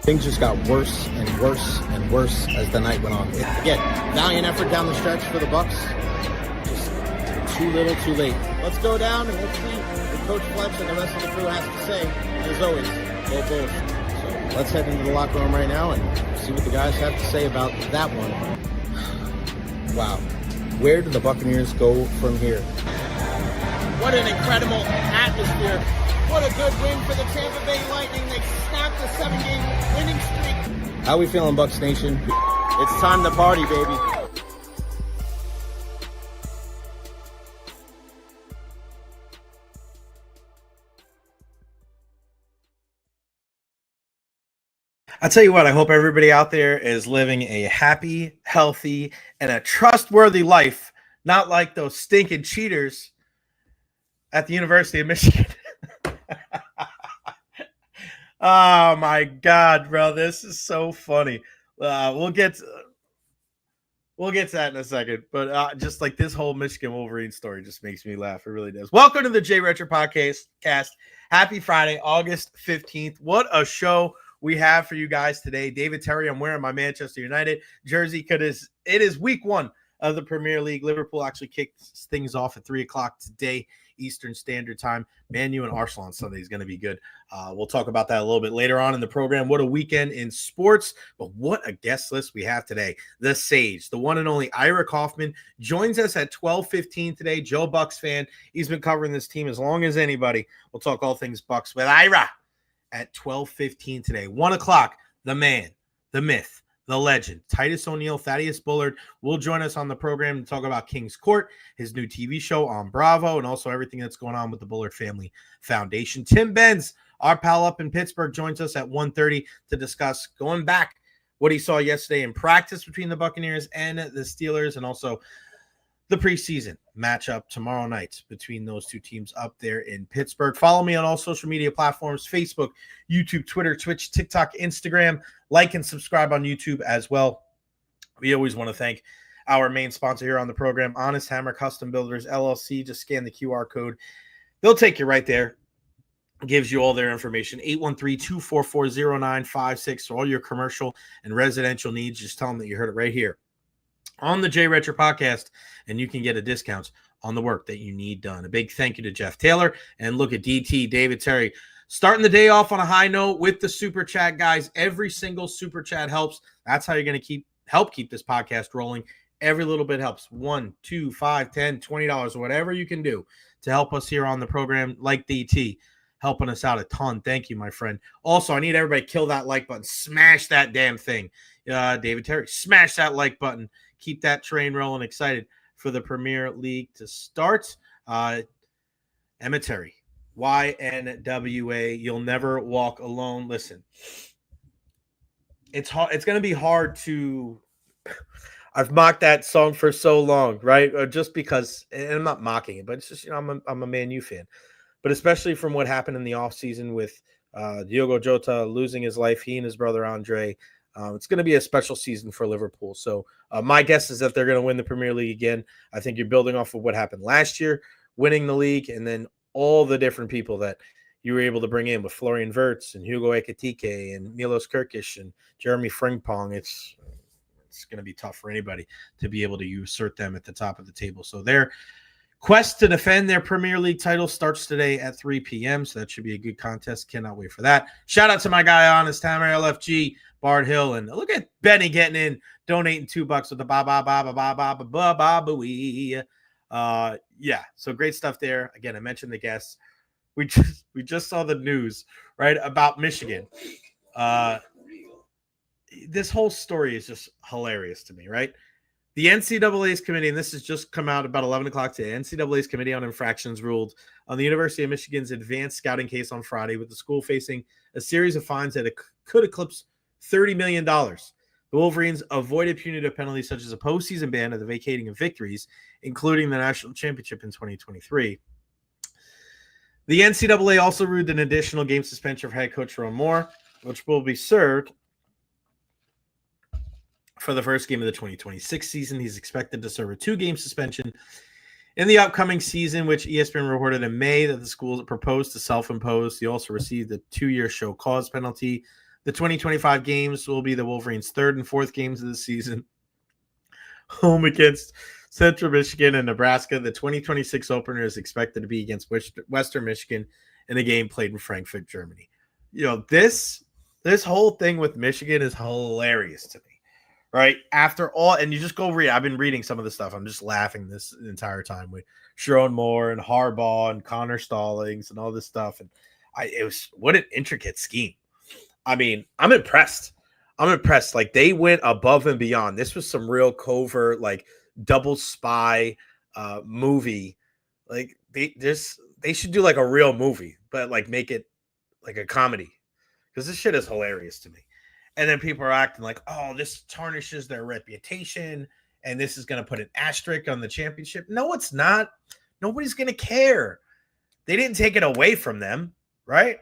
Things just got worse and worse and worse as the night went on. Again, valiant effort down the stretch for the Bucs. Just too little, too late. Let's go down and let's see what Coach Fletch and the rest of the crew has to say. As always, go Bulls. So let's head into the locker room right now and see what the guys have to say about that one. Wow. Where do the Buccaneers go from here? What an incredible atmosphere. What a good win for the Tampa Bay Lightning. They snapped a 7-game winning streak. How we feeling, Bucs Nation? It's time to party, baby. I tell you what, I hope everybody out there is living a happy, healthy, and a trustworthy life, not like those stinking cheaters at the University of Michigan. Oh my God, bro, this is so funny. We'll get to that in a second, but just like this whole Michigan Wolverine story just makes me laugh. It really does. Welcome to the Recher podcast. Happy Friday, August 15th. What a show we have for you guys today. David Terry, I'm wearing my Manchester United jersey because it is week one of the Premier League. Liverpool actually kicks things off at 3 o'clock today, Eastern Standard Time. Man U and Arsenal on Sunday is going to be good. We'll talk about that a little bit later on in the program. What a weekend in sports, but what a guest list we have today. The Sage, the one and only Ira Kaufman, joins us at 12:15 today. Joe Bucs fan. He's been covering this team as long as anybody. We'll talk all things Bucs with Ira at 12:15 today. 1 o'clock, the man, the myth, the legend, Titus O'Neil, Thaddeus Bullard will join us on the program to talk about King's Court, his new TV show on Bravo, and also everything that's going on with the Bullard Family Foundation. Tim Benz, our pal up in Pittsburgh, joins us at 1:30 to discuss going back what he saw yesterday in practice between the Buccaneers and the Steelers, and also the preseason matchup tomorrow night between those two teams up there in Pittsburgh. Follow me on all social media platforms, Facebook, YouTube, Twitter, Twitch, TikTok, Instagram. Like and subscribe on YouTube as well. We always want to thank our main sponsor here on the program, Honest Hammer Custom Builders, LLC. Just scan the QR code. They'll take you right there. Gives you all their information. 813-244-0956 for all your commercial and residential needs. Just tell them that you heard it right here on the Recher podcast, and you can get a discount on the work that you need done. A big thank you to Jeff Taylor, and look at DT, David Terry, starting the day off on a high note with the Super Chat, guys. Every single Super Chat helps. That's how you're going to help keep this podcast rolling. Every little bit helps. $1, $2, $5, $10, $20, whatever you can do to help us here on the program, like DT, helping us out a ton. Thank you, my friend. Also, I need everybody to kill that like button. Smash that damn thing. David Terry, smash that like button. Keep that train rolling. Excited for the Premier League to start. Emma Terry, YNWA. You'll never walk alone. Listen, it's hard. It's going to be hard to. I've mocked that song for so long, right? Just because, and I'm not mocking it, but it's just, I'm a Man U fan. But especially from what happened in the offseason with Diogo Jota losing his life, he and his brother Andre. It's going to be a special season for Liverpool. So my guess is that they're going to win the Premier League again. I think you're building off of what happened last year, winning the league, and then all the different people that you were able to bring in with Florian Wirtz and Hugo Ekitike and Milos Kerkic and Jeremy Frimpong. It's going to be tough for anybody to be able to usurp them at the top of the table. So their quest to defend their Premier League title starts today at 3 p.m., so that should be a good contest. Cannot wait for that. Shout out to my guy, Honest Hammer, LFG, Bard Hill, and look at Benny getting in, donating $2 with the ba-ba-ba-ba-ba-ba-ba-ba-ba-wee. Yeah, so great stuff there. Again, I mentioned the guests. We just saw the news, right, about Michigan. This whole story is just hilarious to me, right? The NCAA's committee, and this has just come out about 11 o'clock today, NCAA's Committee on Infractions ruled on the University of Michigan's advanced scouting case on Friday, with the school facing a series of fines that could eclipse $30 million. The Wolverines avoided punitive penalties such as a postseason ban of the vacating of victories, including the national championship in 2023. The NCAA also ruled an additional game suspension for head coach Ron Moore, which will be served for the first game of the 2026 season. He's expected to serve a 2-game suspension in the upcoming season, which ESPN reported in May that the school proposed to self-impose. He also received a 2-year show cause penalty. The 2025 games will be the Wolverines' third and fourth games of the season. Home against Central Michigan and Nebraska. The 2026 opener is expected to be against Western Michigan in a game played in Frankfurt, Germany. This whole thing with Michigan is hilarious to me, right? After all, and you just go read. I've been reading some of the stuff. I'm just laughing this entire time with Sharon Moore and Harbaugh and Connor Stallings and all this stuff. And it was what an intricate scheme. I mean, I'm impressed. Like, they went above and beyond. This was some real covert, like, double spy movie. Like, they should do like a real movie, but like make it like a comedy, because this shit is hilarious to me. And then people are acting like, oh, this tarnishes their reputation and this is going to put an asterisk on the championship. No, it's not. Nobody's going to care. They didn't take it away from them, right?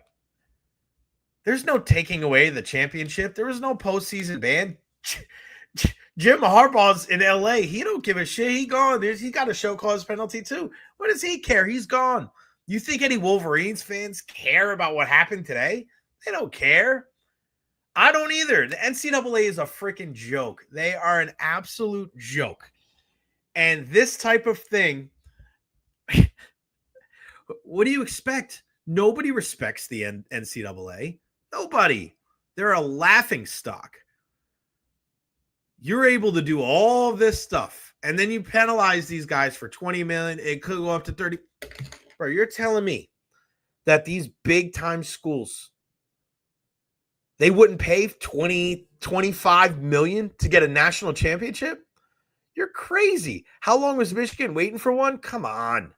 There's no taking away the championship. There was no postseason ban. Jim Harbaugh's in LA. He don't give a shit. He gone. He got a show cause penalty too. What does he care? He's gone. You think any Wolverines fans care about what happened today? They don't care. I don't either. The NCAA is a freaking joke. They are an absolute joke. And this type of thing, what do you expect? Nobody respects the NCAA. Nobody. They're a laughing stock. You're able to do all this stuff, and then you penalize these guys for $20 million. It could go up to 30. Bro, you're telling me that these big-time schools, they wouldn't pay 20, 25 million to get a national championship? You're crazy. How long was Michigan waiting for one? Come on.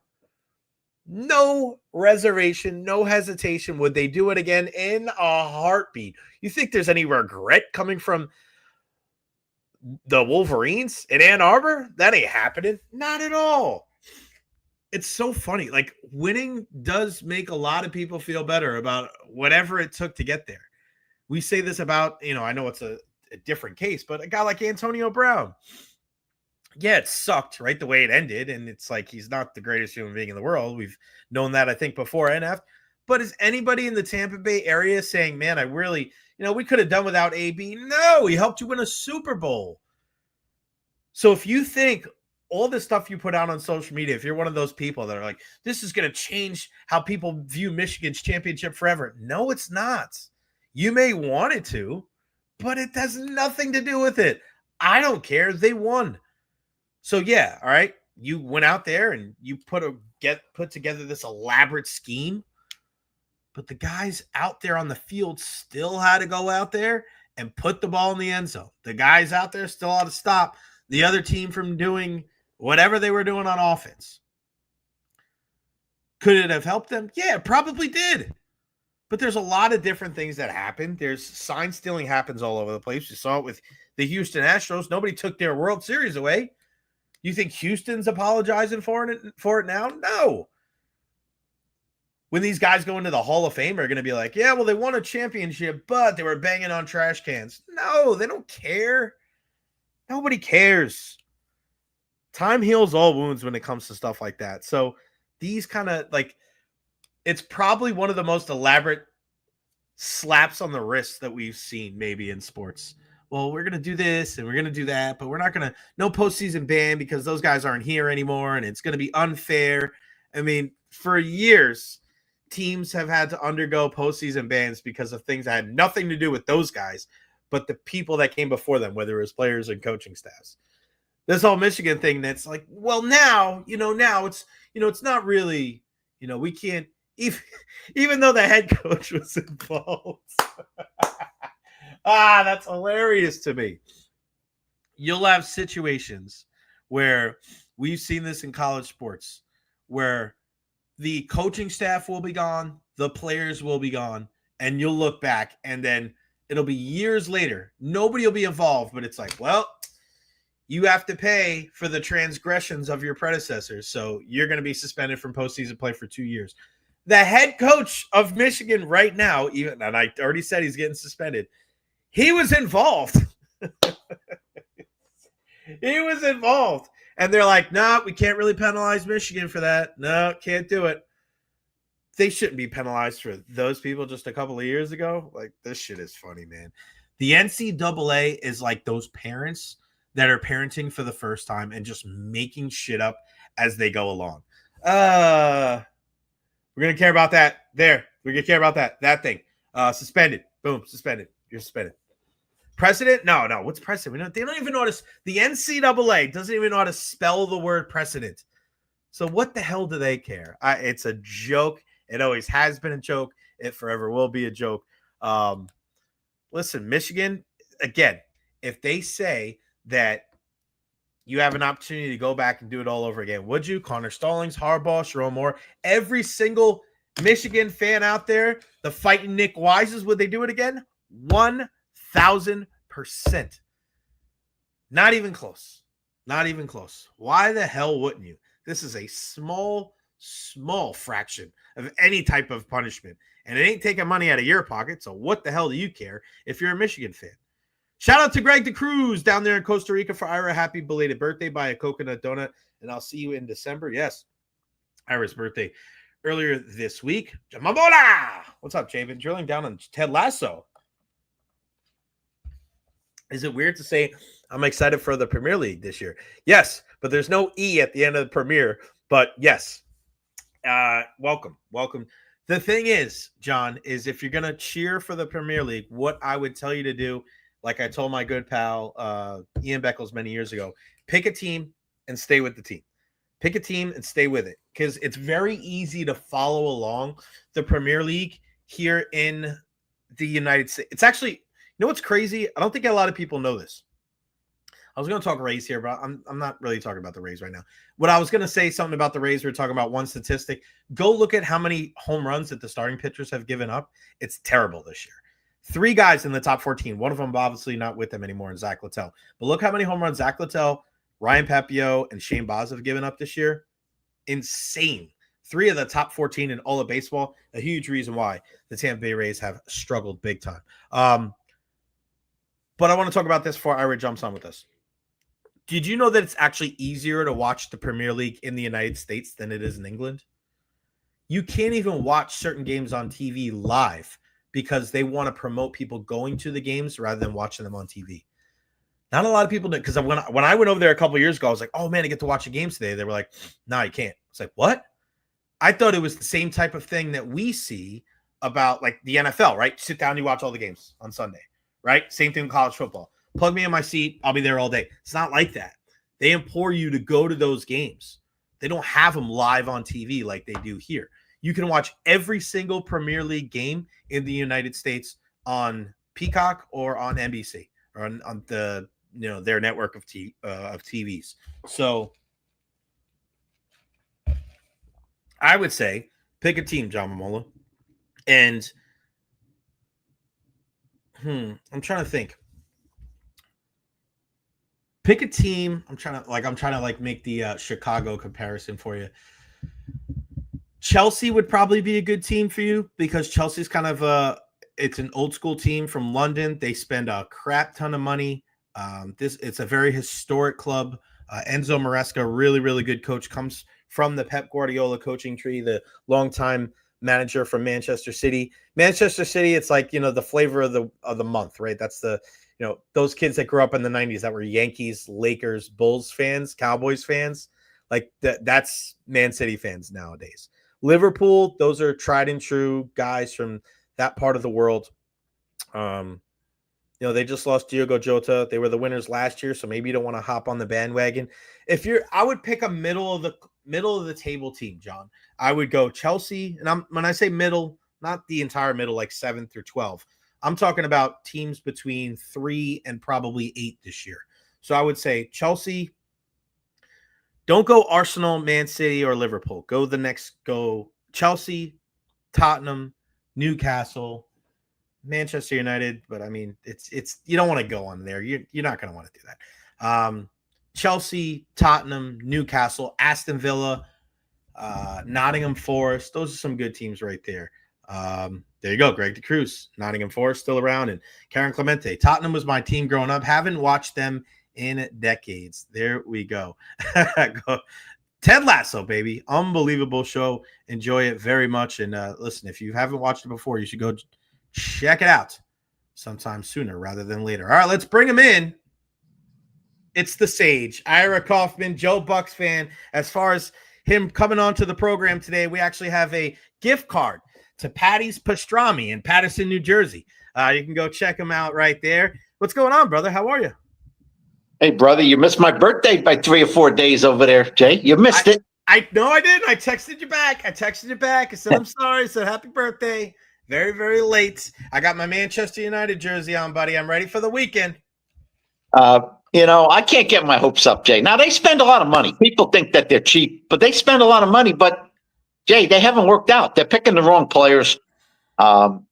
No reservation, no hesitation. Would they do it again in a heartbeat? You think there's any regret coming from the Wolverines in Ann Arbor? That ain't happening. Not at all. It's so funny. Like, winning does make a lot of people feel better about whatever it took to get there. We say this about, I know it's a different case, but a guy like Antonio Brown. Yeah, it sucked, right? The way it ended. And it's like, he's not the greatest human being in the world. We've known that, I think, before and after. But is anybody in the Tampa Bay area saying, man, I really, we could have done without AB? No, he helped you win a Super Bowl. So if you think all the stuff you put out on social media, if you're one of those people that are like, this is going to change how people view Michigan's championship forever. No, it's not. You may want it to, but it has nothing to do with it. I don't care. They won. So yeah, all right. You went out there and you put together this elaborate scheme, but the guys out there on the field still had to go out there and put the ball in the end zone. The guys out there still had to stop the other team from doing whatever they were doing on offense. Could it have helped them? Yeah, it probably did. But there's a lot of different things that happen. There's sign stealing happens all over the place. You saw it with the Houston Astros. Nobody took their World Series away. You think Houston's apologizing for it now? No. When these guys go into the Hall of Fame, are going to be like, yeah, well, they won a championship, but they were banging on trash cans. No, they don't care. Nobody cares. Time heals all wounds when it comes to stuff like that. So these kind of it's probably one of the most elaborate slaps on the wrist that we've seen maybe in sports. Well, we're going to do this and we're going to do that, but we're not going to, no postseason ban because those guys aren't here anymore and it's going to be unfair. I mean, for years, teams have had to undergo postseason bans because of things that had nothing to do with those guys, but the people that came before them, whether it was players and coaching staffs. This whole Michigan thing that's like, well, now it's, it's not really, we can't, even though the head coach was involved. That's hilarious to me. You'll have situations where we've seen this in college sports where the coaching staff will be gone, the players will be gone, and you'll look back and then it'll be years later. Nobody will be involved, but it's like, well, you have to pay for the transgressions of your predecessors. So you're going to be suspended from postseason play for 2 years. The head coach of Michigan right now, and I already said he's getting suspended, he was involved. He was involved. And they're like, no, we can't really penalize Michigan for that. No, can't do it. they shouldn't be penalized for those people just a couple of years ago. Like, this shit is funny, man. The NCAA is like those parents that are parenting for the first time and just making shit up as they go along. We're going to care about that. There. We're going to care about that thing. Suspended. Boom. Suspended. You're suspended. Precedent? No. What's precedent? They don't even know how to. The NCAA doesn't even know how to spell the word precedent. So what the hell do they care? It's a joke. It always has been a joke. It forever will be a joke. Listen, Michigan, again, if they say that you have an opportunity to go back and do it all over again, would you? Connor Stallings, Harbaugh, Sharon Moore, every single Michigan fan out there, the fighting Nick Wises, would they do it again? 1,000%. Not even close. Not even close. Why the hell wouldn't you? This is a small fraction of any type of punishment. And it ain't taking money out of your pocket, so what the hell do you care if you're a Michigan fan? Shout out to Greg DeCruz down there in Costa Rica for Ira. Happy belated birthday. Buy a coconut donut, and I'll see you in December. Yes, Ira's birthday earlier this week. Jamabola! What's up, Jay? Been drilling down on Ted Lasso. Is it weird to say I'm excited for the Premier League this year? Yes, but there's no E at the end of the Premier. But yes, welcome. The thing is, John, is if you're going to cheer for the Premier League, what I would tell you to do, like I told my good pal Ian Beckles many years ago, pick a team and stay with the team. Pick a team and stay with it, because it's very easy to follow along the Premier League here in the United States. It's actually, you know what's crazy? I don't think a lot of people know this. I was going to talk Rays here, but I'm not really talking about the Rays right now. What I was going to say something about the Rays, we were talking about one statistic. Go look at how many home runs that the starting pitchers have given up. It's terrible this year. 3 guys in the top 14. One of them obviously not with them anymore, and Zach Littell. But look how many home runs Zach Littell, Ryan Papio, and Shane Baz have given up this year. Insane. 3 of the top 14 in all of baseball. A huge reason why the Tampa Bay Rays have struggled big time. But I want to talk about this before Ira jumps on with us. Did you know that it's actually easier to watch the Premier League in the United States than it is in England? You can't even watch certain games on TV live because they want to promote people going to the games rather than watching them on TV. Not a lot of people do, because when I went over there a couple of years ago, I was like, oh man, I get to watch the games today. They were like, no, you can't. It's like, what? I thought it was the same type of thing that we see about like the NFL, right? Sit down, you watch all the games on Sunday, right? Same thing with college football. Plug me in my seat. I'll be there all day. It's not like that. They implore you to go to those games. They don't have them live on TV like they do here. You can watch every single Premier League game in the United States on Peacock or on NBC or on the their network of TVs. So I would say pick a team, John Momola, and I'm trying to think. Pick a team. I'm trying to make the Chicago comparison for you. Chelsea would probably be a good team for you because Chelsea's kind of it's an old school team from London. They spend a crap ton of money. It's a very historic club. Enzo Maresca, really, really good coach, comes from the Pep Guardiola coaching tree, the longtime manager from Manchester City. Manchester City, it's like, the flavor of the month, right? That's the those kids that grew up in the 90s that were Yankees, Lakers, Bulls fans, Cowboys fans, like that's Man City fans nowadays. Liverpool, those are tried and true guys from that part of the world. They just lost Diogo Jota. They were the winners last year, so maybe you don't want to hop on the bandwagon. I would pick a middle of the table team, John. I would go Chelsea, and when I say middle, not the entire middle, like 7 through 12. I'm talking about teams between 3 and probably 8 this year. So I would say Chelsea. Don't go Arsenal, Man City, or Liverpool. Go Chelsea, Tottenham, Newcastle, Manchester United. But I mean, it's you don't want to go on there. You're not going to want to do that. Chelsea, Tottenham, Newcastle, Aston Villa, Nottingham Forest. Those are some good teams right there. There you go, Greg DeCruz, Nottingham Forest still around, and Karen Clemente. Tottenham was my team growing up. Haven't watched them in decades. There we go. Ted Lasso, baby. Unbelievable show. Enjoy it very much. And listen, if you haven't watched it before, you should go check it out sometime sooner rather than later. All right, let's bring him in. It's the Sage, Ira Kaufman, Joe Bucs fan. As far as him coming on to the program today, we actually have a gift card to Patty's Pastrami in Paterson, New Jersey. You can go check him out right there. What's going on, brother? How are you? Hey, brother, you missed my birthday by 3 or 4 days over there, Jay. You missed it. No, I didn't. I texted you back. I said, I'm sorry. I said, happy birthday. Very, very late. I got my Manchester United jersey on, buddy. I'm ready for the weekend. I can't get my hopes up, Jay. Now, they spend a lot of money. People think that they're cheap, but they spend a lot of money. But, Jay, they haven't worked out. They're picking the wrong players. I'll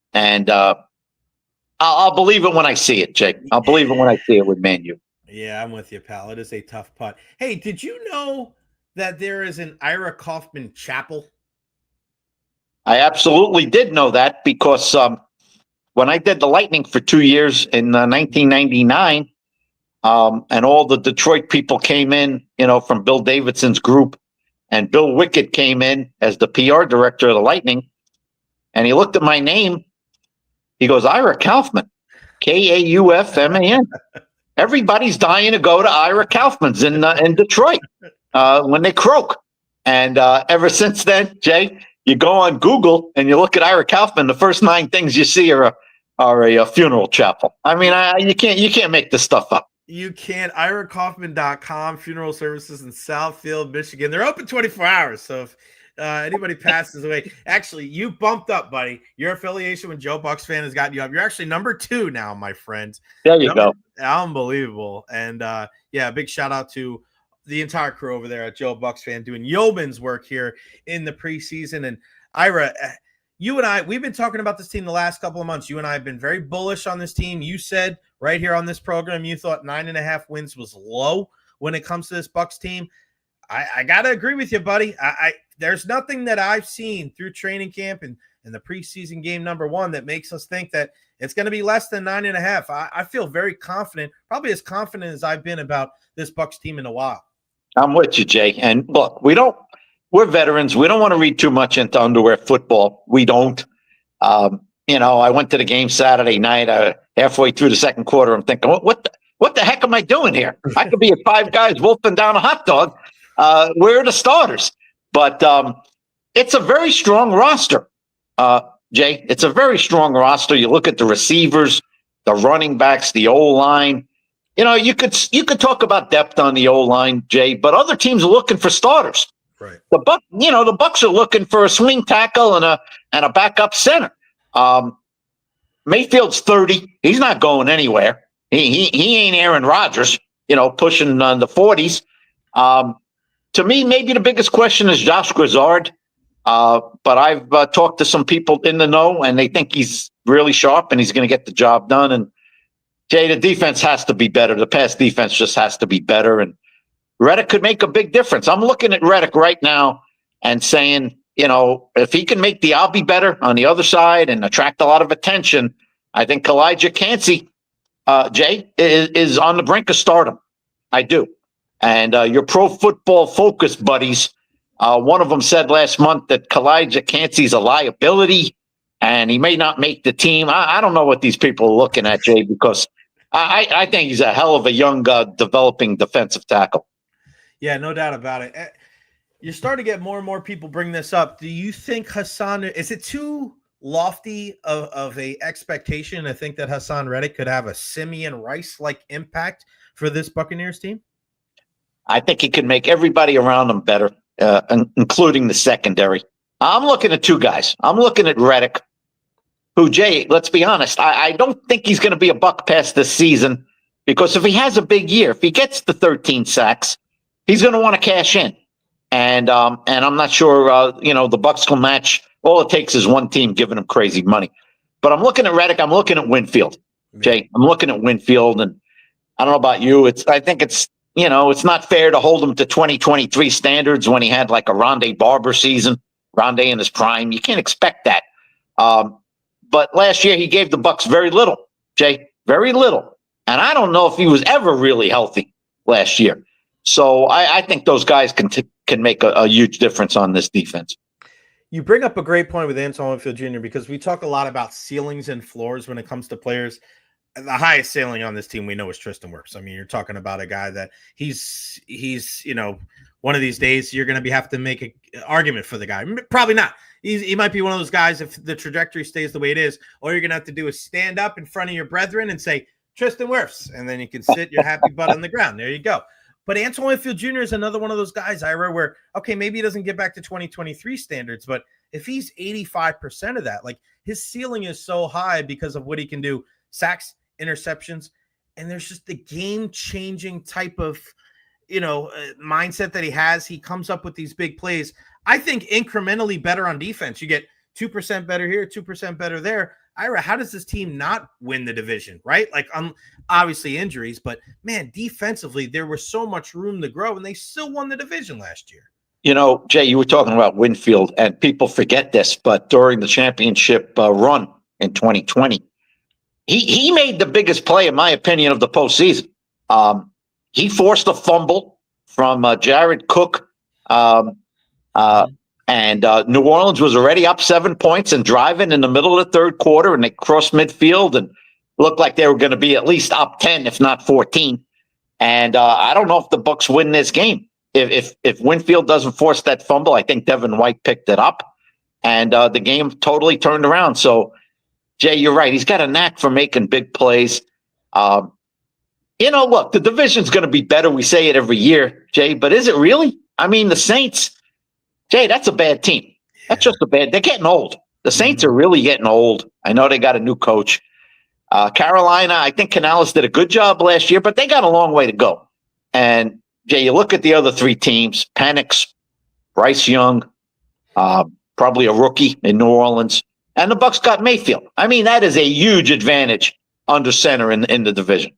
believe it when I see it, Jay. I'll believe it when I see it with Man U. Yeah, I'm with you, pal. It is a tough putt. Hey, did you know that there is an Ira Kaufman chapel? I absolutely did know that because when I did the Lightning for 2 years in 1999, and all the Detroit people came in, from Bill Davidson's group, and Bill Wickett came in as the PR director of the Lightning, and he looked at my name. He goes, Ira Kaufman, Kaufman. Everybody's dying to go to Ira Kaufman's in Detroit when they croak. And ever since then, Jay, you go on Google and you look at Ira Kaufman. The first 9 things you see are a funeral chapel. I mean, you can't make this stuff up. You can't. IraKaufman.com, funeral services in Southfield, Michigan. They're open 24 hours. So if anybody passes away, actually, you bumped up, buddy. Your affiliation with Joe Bucs fan has gotten you up. You're actually number 2 now, my friend. There you go. Unbelievable. And big shout out to the entire crew over there at Joe Bucs fan doing yeoman's work here in the preseason. And Ira, you and I, we've been talking about this team the last couple of months. You and I have been very bullish on this team. You said right here on this program, you thought 9.5 wins was low when it comes to this Bucs team. I got to agree with you, buddy. There's nothing that I've seen through training camp and the preseason game number 1 that makes us think that it's going to be less than 9.5. I feel very confident, probably as confident as I've been about this Bucs team in a while. I'm with you, Jay. And look, we're veterans. We don't want to read too much into underwear football. We don't. I went to the game Saturday night. Halfway through the second quarter, I'm thinking, what the heck am I doing here? I could be at 5 guys wolfing down a hot dog. Where are the starters? But it's a very strong roster, Jay. It's a very strong roster. You look at the receivers, the running backs, the O-line. You could talk about depth on the O-line, Jay, but other teams are looking for starters. Right. The Bucs are looking for a swing tackle and a backup center. Mayfield's 30. He's not going anywhere. He ain't Aaron Rodgers, pushing on the 40s. To me, maybe the biggest question is Josh Grizzard. But I've talked to some people in the know, and they think he's really sharp and he's going to get the job done. And Jay, the defense has to be better. The pass defense just has to be better. And Reddick could make a big difference. I'm looking at Reddick right now and saying, if he can make the Albie better on the other side and attract a lot of attention, I think Elijah Cansey, Jay, is on the brink of stardom. I do. And your Pro Football Focus buddies, one of them said last month that Elijah Cansey's a liability and he may not make the team. I don't know what these people are looking at, Jay, because I think he's a hell of a young developing defensive tackle. Yeah, no doubt about it. You're starting to get more and more people bring this up. Do you think Hassan, is it too lofty of a expectation to think that Hassan Reddick could have a Simeon Rice-like impact for this Buccaneers team? I think he can make everybody around him better, including the secondary. I'm looking at 2 guys. I'm looking at Reddick, who, Jay, let's be honest, I don't think he's going to be a Buck past this season, because if he has a big year, if he gets the 13 sacks, he's going to want to cash in. And I'm not sure, the Bucs will match. All it takes is one team giving him crazy money. But I'm looking at Reddick. I'm looking at Winfield, Jay. I'm looking at Winfield, and I don't know about you. I think it's not fair to hold him to 2023 standards when he had like a Rondé Barber season, Rondé in his prime. You can't expect that. But last year he gave the Bucs very little, Jay, very little. And I don't know if he was ever really healthy last year. So I think those guys can make a huge difference on this defense. You bring up a great point with Antoine Winfield Jr. because we talk a lot about ceilings and floors when it comes to players. The highest ceiling on this team we know is Tristan Wirfs. I mean, you're talking about a guy that he's one of these days you're going to have to make an argument for the guy. Probably not. He might be one of those guys if the trajectory stays the way it is. All you're going to have to do is stand up in front of your brethren and say, Tristan Wirfs, and then you can sit your happy butt on the ground. There you go. But Antoine Winfield Jr. is another one of those guys, Ira, where, okay, maybe he doesn't get back to 2023 standards, but if he's 85% of that, like his ceiling is so high because of what he can do, sacks, interceptions, and there's just the game-changing type of, mindset that he has. He comes up with these big plays. I think incrementally better on defense. You get 2% better here, 2% better there. Ira, how does this team not win the division, right? Like, obviously injuries, but man, defensively, there was so much room to grow, and they still won the division last year. Jay, you were talking about Winfield, and people forget this, but during the championship run in 2020, he made the biggest play, in my opinion, of the postseason. He forced a fumble from Jared Cook, and New Orleans was already up 7 points and driving in the middle of the third quarter, and they crossed midfield and looked like they were going to be at least up 10, if not 14. And I don't know if the Bucs win this game. If Winfield doesn't force that fumble, I think Devin White picked it up, and the game totally turned around. So, Jay, you're right. He's got a knack for making big plays. Look, the division's going to be better. We say it every year, Jay, but is it really? I mean, the Saints, Jay, that's a bad team. That's just they're getting old. The Saints are really getting old. I know they got a new coach. Carolina, I think Canales did a good job last year, but they got a long way to go. And Jay, you look at the other three teams, Penix, Bryce Young, probably a rookie in New Orleans, and the Bucs got Mayfield. I mean, that is a huge advantage under center in the division.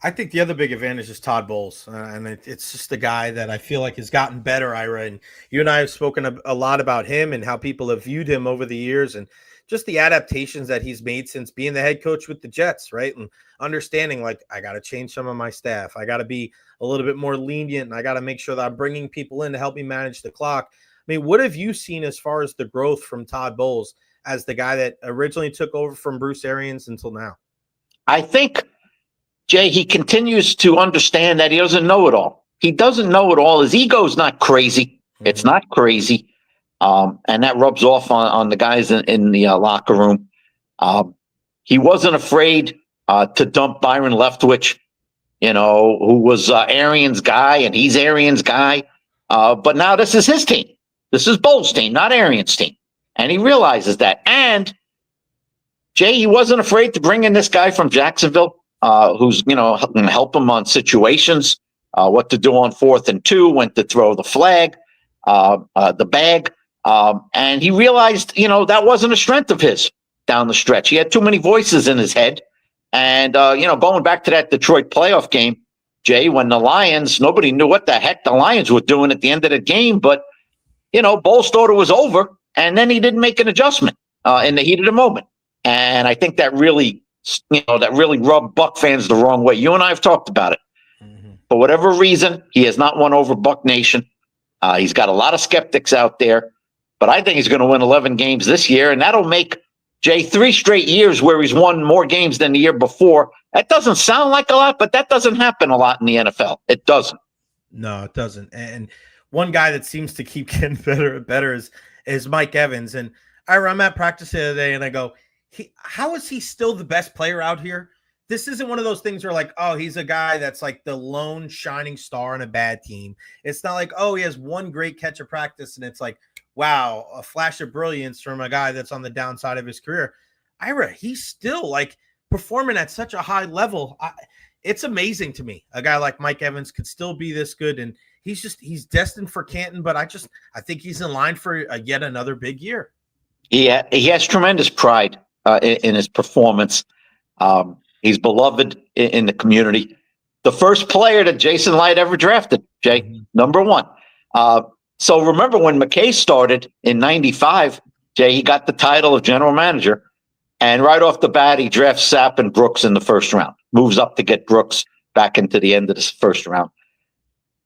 I think the other big advantage is Todd Bowles, and it's just the guy that I feel like has gotten better, Ira. And you and I have spoken a lot about him and how people have viewed him over the years and just the adaptations that he's made since being the head coach with the Jets, right? And understanding, like, I got to change some of my staff. I got to be a little bit more lenient, and I got to make sure that I'm bringing people in to help me manage the clock. I mean, what have you seen as far as the growth from Todd Bowles as the guy that originally took over from Bruce Arians until now? I think, Jay, he continues to understand that he doesn't know it all. He doesn't know it all. His ego's not crazy. It's not crazy. And that rubs off on the guys in the locker room. He wasn't afraid to dump Byron Leftwich, who was Arians' guy, and he's Arians' guy. But now this is his team. This is Bowles' team, not Arians' team. And he realizes that. And, Jay, he wasn't afraid to bring in this guy from Jacksonville, who's, going to help him on situations, what to do on 4th and 2, when to throw the flag, the bag. And he realized, that wasn't a strength of his down the stretch. He had too many voices in his head. And, going back to that Detroit playoff game, Jay, when the Lions, nobody knew what the heck the Lions were doing at the end of the game. But, Bowles thought it was over, and then he didn't make an adjustment in the heat of the moment. And I think that really rubbed Buck fans the wrong way. You and I have talked about it. For whatever reason, he has not won over Buck Nation. He's got a lot of skeptics out there. But I think he's going to win 11 games this year, and that'll make, Jay, 3 straight years where he's won more games than the year before. That doesn't sound like a lot, but that doesn't happen a lot in the NFL. It doesn't. No, it doesn't. And one guy that seems to keep getting better and better is Mike Evans. And I'm at practice the other day, and I go, how is he still the best player out here? This isn't one of those things where, like, oh, he's a guy that's like the lone shining star on a bad team. It's not like, oh, he has one great catch of practice, and it's like, wow, a flash of brilliance from a guy that's on the downside of his career. Ira, he's still like performing at such a high level. It's amazing to me. A guy like Mike Evans could still be this good, and he's destined for Canton, but I think he's in line for yet another big year. Yeah, he has tremendous pride in his performance. He's beloved in the community. The first player that Jason Light ever drafted, Jay, number 1. So remember when McKay started in 95, Jay, he got the title of general manager. And right off the bat, he drafts Sapp and Brooks in the first round. Moves up to get Brooks back into the end of the first round.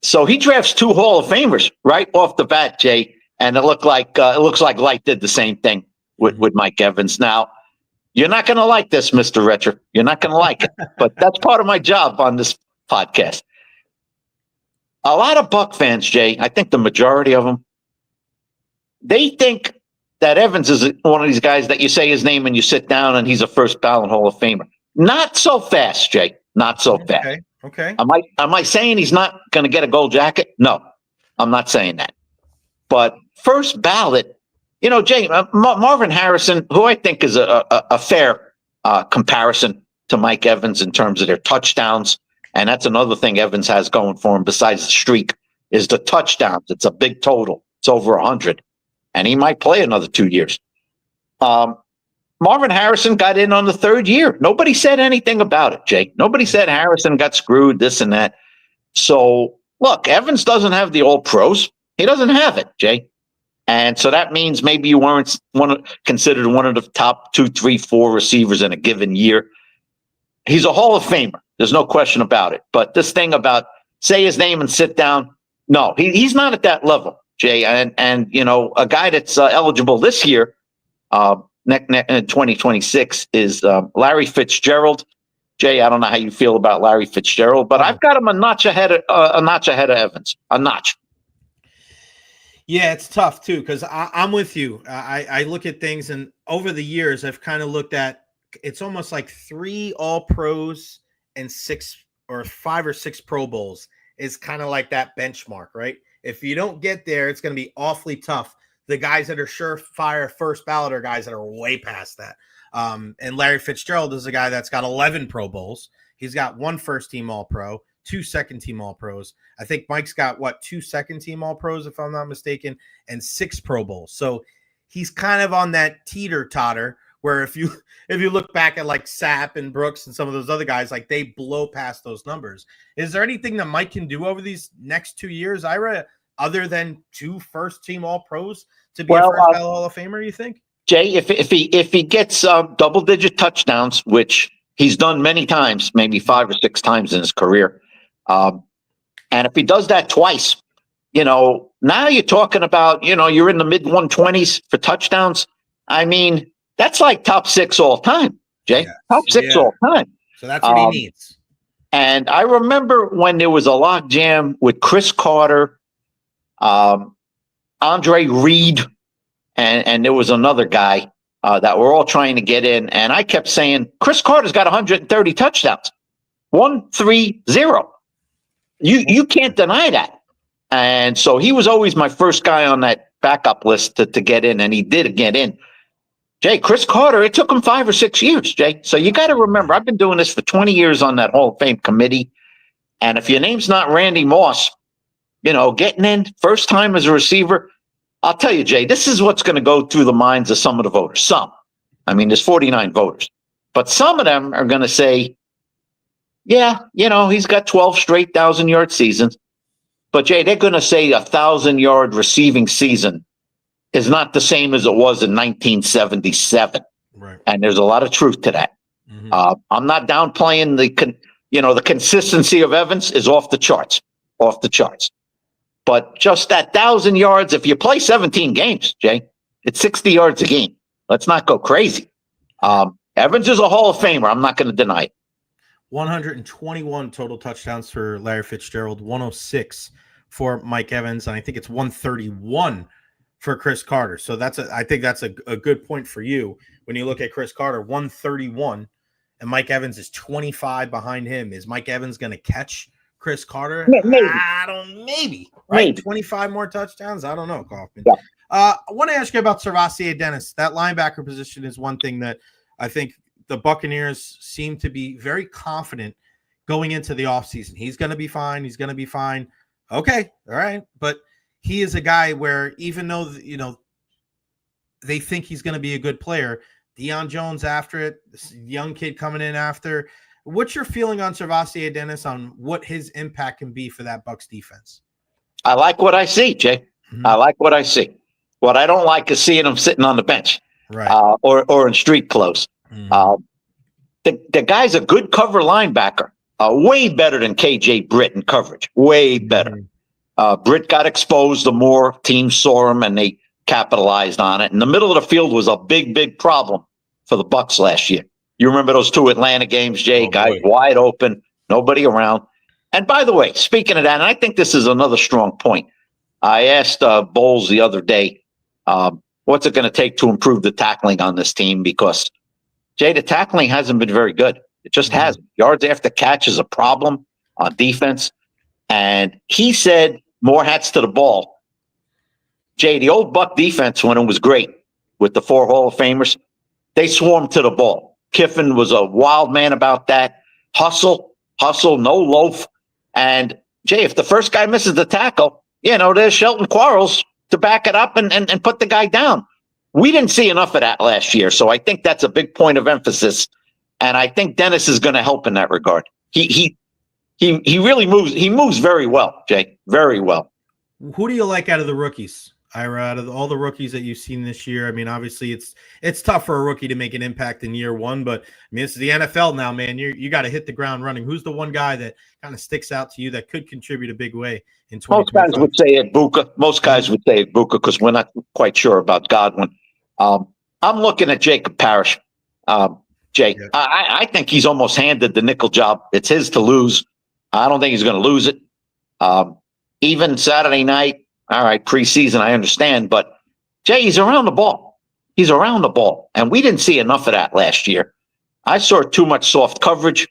So he drafts 2 Hall of Famers right off the bat, Jay, and it looks like Light did the same thing with Mike Evans. Now, you're not going to like this, Mr. Recher. You're not going to like it, but that's part of my job on this podcast. A lot of Buck fans, Jay, I think the majority of them, they think that Evans is one of these guys that you say his name and you sit down and he's a first ballot Hall of Famer. Not so fast, Jay. Not so fast. Okay. Am I saying he's not going to get a gold jacket? No, I'm not saying that. But first ballot, Jay, Marvin Harrison, who I think is a fair comparison to Mike Evans in terms of their touchdowns. And that's another thing Evans has going for him besides the streak is the touchdowns. It's a big total. It's over 100. And he might play another 2 years. Marvin Harrison got in on the 3rd year. Nobody said anything about it, Jake. Nobody said Harrison got screwed, this and that. So, look, Evans doesn't have the All Pros. He doesn't have it, Jay. And so that means maybe you weren't considered one of the top 2, 3, 4 receivers in a given year. He's a Hall of Famer. There's no question about it. But this thing about say his name and sit down, no, he's not at that level, Jay. And a guy that's eligible this year, in 2026 is Larry Fitzgerald. Jay, I don't know how you feel about Larry Fitzgerald, but I've got him a notch ahead of Evans. A notch. Yeah, it's tough too because I'm with you. I look at things, and over the years, I've kind of looked at it's almost like 3 All Pros and 5 or 6 Pro Bowls is kind of like that benchmark, right? If you don't get there, it's going to be awfully tough. The guys that are surefire first ballot are guys that are way past that. And Larry Fitzgerald is a guy that's got 11 Pro Bowls. He's got 1 first-team All-Pro, 2 second-team All-Pros. I think Mike's got, 2 second-team All-Pros, if I'm not mistaken, and 6 Pro Bowls. So he's kind of on that teeter-totter where if you look back at like Sapp and Brooks and some of those other guys, like they blow past those numbers. Is there anything that Mike can do over these next 2 years, Ira, other than 2 first-team All-Pros to be a first-ballot Hall of Famer, you think? Jay, if he gets double-digit touchdowns, which he's done many times, maybe 5 or 6 times in his career, and if he does that twice, now you're talking about, you're in the mid-120s for touchdowns. I mean, that's like top 6 all time, Jay. Yes. Top 6 all time. So that's what he needs. And I remember when there was a logjam with Chris Carter, Andre Reed, and there was another guy that were all trying to get in. And I kept saying, Chris Carter's got 130 touchdowns. 130. You can't deny that. And so he was always my first guy on that backup list to get in, and he did get in. Jay, Chris Carter, it took him 5 or 6 years, Jay. So you got to remember, I've been doing this for 20 years on that Hall of Fame committee. And if your name's not Randy Moss, getting in first time as a receiver, I'll tell you, Jay, this is what's going to go through the minds of some of the voters. Some. I mean, there's 49 voters. But some of them are going to say, yeah, he's got 12 straight 1,000-yard seasons. But, Jay, they're going to say a 1,000-yard receiving season is not the same as it was in 1977. Right. And there's a lot of truth to that. Mm-hmm. I'm not downplaying the consistency of Evans is off the charts. But just that 1,000 yards, if you play 17 games, Jay, it's 60 yards a game. Let's not go crazy. Evans is a Hall of Famer. I'm not going to deny it. 121 total touchdowns for Larry Fitzgerald, 106 for Mike Evans, and I think it's 131 for Chris Carter. So I think that's a good point for you when you look at Chris Carter, 131, and Mike Evans is 25 behind him. Is Mike Evans going to catch Chris Carter? Maybe. Right? Maybe. 25 more touchdowns? I don't know, Kaufman. Yeah. I want to ask you about SirVocea Dennis. That linebacker position is one thing that I think the Buccaneers seem to be very confident going into the offseason. He's going to be fine. Okay. All right. But he is a guy where even though, they think he's going to be a good player, Deion Jones after it, this young kid coming in after. What's your feeling on SirVocea Dennis on what his impact can be for that Bucs defense? I like what I see, Jay. Mm-hmm. I like what I see. What I don't like is seeing him sitting on the bench, right? Or in street clothes. Mm-hmm. The guy's a good cover linebacker. way better than KJ Britt in coverage. Way better. Britt got exposed. The more teams saw him, and they capitalized on it. And the middle of the field was a big, big problem for the Bucs last year. You remember those 2 Atlanta games, Jay? Guys wide open, nobody around. And by the way, speaking of that, and I think this is another strong point. I asked Bowles the other day, what's it going to take to improve the tackling on this team? Because, Jay, the tackling hasn't been very good. It just hasn't. Yards after catch is a problem on defense. And he said, more hats to the ball. Jay, the old Buck defense, when it was great with the 4 Hall of Famers, they swarmed to the ball. Kiffin was a wild man about that. Hustle, no loaf. And, Jay, if the first guy misses the tackle, there's Shelton Quarles to back it up and put the guy down. We didn't see enough of that last year, so I think that's a big point of emphasis. And I think Dennis is going to help in that regard. He really moves. He moves very well, Jay, very well. Who do you like out of the rookies, Ira? Out of all the rookies that you've seen this year, I mean, obviously it's tough for a rookie to make an impact in year one, but I mean, this is the NFL now, man. You got to hit the ground running. Who's the one guy that kind of sticks out to you that could contribute a big way in 2025? Most guys would say Igbukah. Most guys would say Igbukah because we're not quite sure about Godwin. I'm looking at Jacob Parrish. Jay, yeah. I think he's almost handed the nickel job. It's his to lose. I don't think he's going to lose it. Even Saturday night, all right, preseason, I understand. But, Jay, he's around the ball. He's around the ball. And we didn't see enough of that last year. I saw too much soft coverage.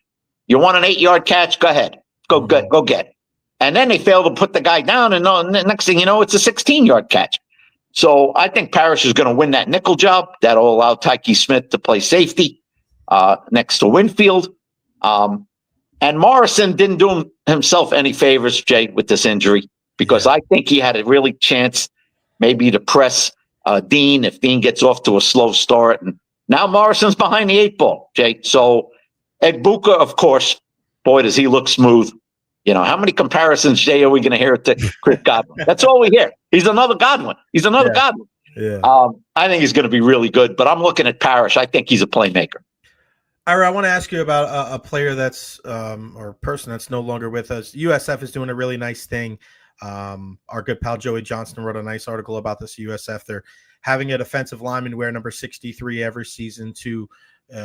You want an 8-yard catch? Go ahead. Go get it. And then they failed to put the guy down. And the next thing you know, it's a 16-yard catch. So I think Parrish is going to win that nickel job. That'll allow Tyke Smith to play safety next to Winfield. And Morrison didn't do himself any favors, Jay, with this injury, because I think he had a really chance maybe to press Dean if Dean gets off to a slow start. And now Morrison's behind the 8 ball, Jay. So Igbukah, of course, boy, does he look smooth. How many comparisons, Jay, are we going to hear to Chris Godwin? That's all we hear. He's another Godwin. Godwin. Yeah. I think he's going to be really good, but I'm looking at Parrish. I think he's a playmaker. Ira, I want to ask you about a player that's or a person that's no longer with us. USF is doing a really nice thing. Our good pal Joey Johnston wrote a nice article about this USF. They're having a defensive lineman wear number 63 every season to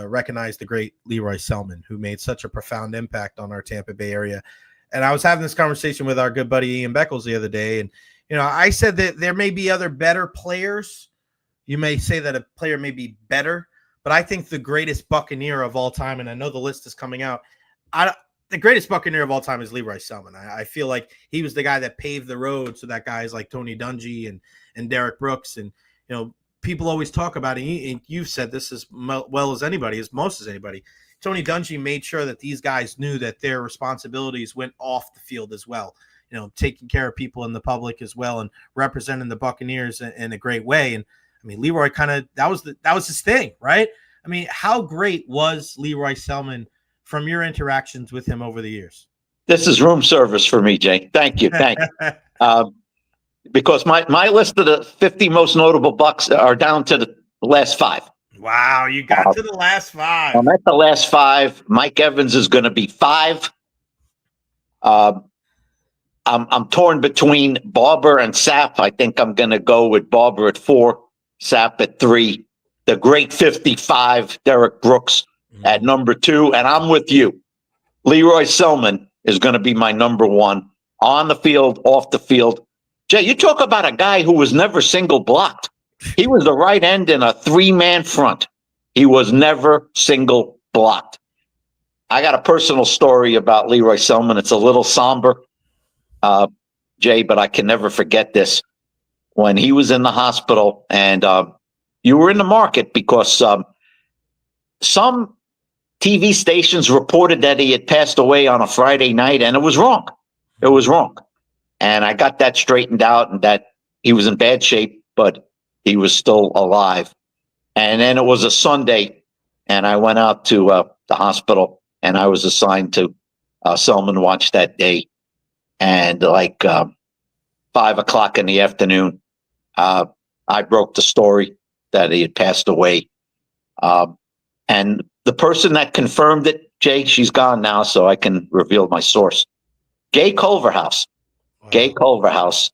recognize the great Leroy Selman, who made such a profound impact on our Tampa Bay area. And I was having this conversation with our good buddy Ian Beckles the other day. And, I said that there may be other better players. You may say that a player may be better, but I think the greatest Buccaneer of all time, and I know the list is coming out, the greatest Buccaneer of all time is Leroy Selman. I feel like he was the guy that paved the road so that guys like Tony Dungy and Derek Brooks and, people always talk about it. And you've said this as well as anybody, as most as anybody. Tony Dungy made sure that these guys knew that their responsibilities went off the field as well. Taking care of people in the public as well and representing the Buccaneers in a great way. And I mean, Leroy that was his thing, right? I mean, how great was Leroy Selman from your interactions with him over the years? This is room service for me, Jay. Thank you. Because my list of the 50 most notable Bucs are down to the last 5. Wow, you got to the last 5. I'm at the last 5. Mike Evans is going to be 5. I'm torn between Barber and Sapp. I think I'm going to go with Barber at 4, Sapp at 3. The great 55, Derek Brooks at number 2. And I'm with you. Leroy Selman is going to be my number 1 on the field, off the field. Jay, you talk about a guy who was never single blocked. He was the right end in a 3-man front. He was never single blocked. I got a personal story about Leroy Selman. It's a little somber, Jay, but I can never forget this. When he was in the hospital and you were in the market because some TV stations reported that he had passed away on a Friday night, and it was wrong. It was wrong. And I got that straightened out, and that he was in bad shape, but he was still alive. And then it was a Sunday, and I went out to the hospital, and I was assigned to Selman Watch that day. And like 5 o'clock in the afternoon, I broke the story that he had passed away. And the person that confirmed it Jay, she's gone now, so I can reveal my source. Gay Culverhouse. Wow. Gay Culverhouse,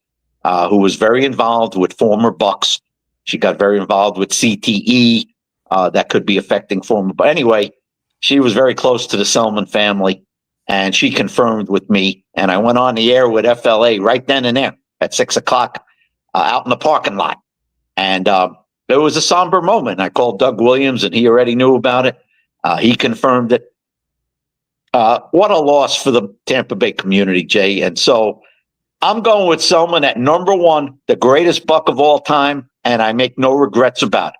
who was very involved with former Bucs. She got very involved with CTE that could be affecting former. But anyway, she was very close to the Selman family, and she confirmed with me. And I went on the air with FLA right then and there at 6:00 out in the parking lot. And it was a somber moment. I called Doug Williams, and he already knew about it. He confirmed it. What a loss for the Tampa Bay community, Jay. And so I'm going with Selman at number one, the greatest Buck of all time, and I make no regrets about it.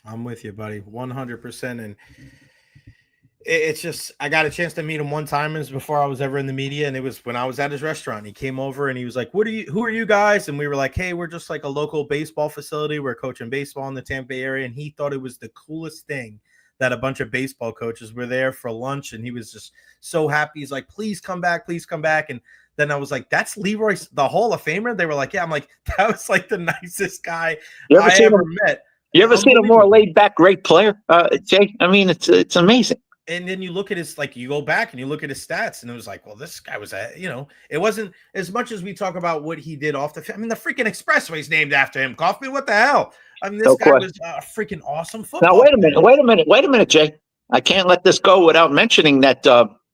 I'm with you, buddy, 100%. And it's just, I got a chance to meet him one time before I was ever in the media, and it was when I was at his restaurant. He came over and he was like, who are you guys? And we were like, hey, we're just like a local baseball facility. We're coaching baseball in the Tampa Bay area. And he thought it was the coolest thing that a bunch of baseball coaches were there for lunch, and he was just so happy. He's like, please come back. And then I was like, that's Leroy, the Hall of Famer? They were like, yeah. I'm like, that was like the nicest guy I ever met. You ever seen a more laid back, great player, Jay? I mean, it's amazing. And then you look at his, like, you go back and you look at his stats, and it was like, well, this guy was it wasn't as much as we talk about what he did off the field. I mean, the freaking expressway's named after him. Kaufman, what the hell? I mean, this guy was a freaking awesome football. Now, wait a minute, Jay. I can't let this go without mentioning that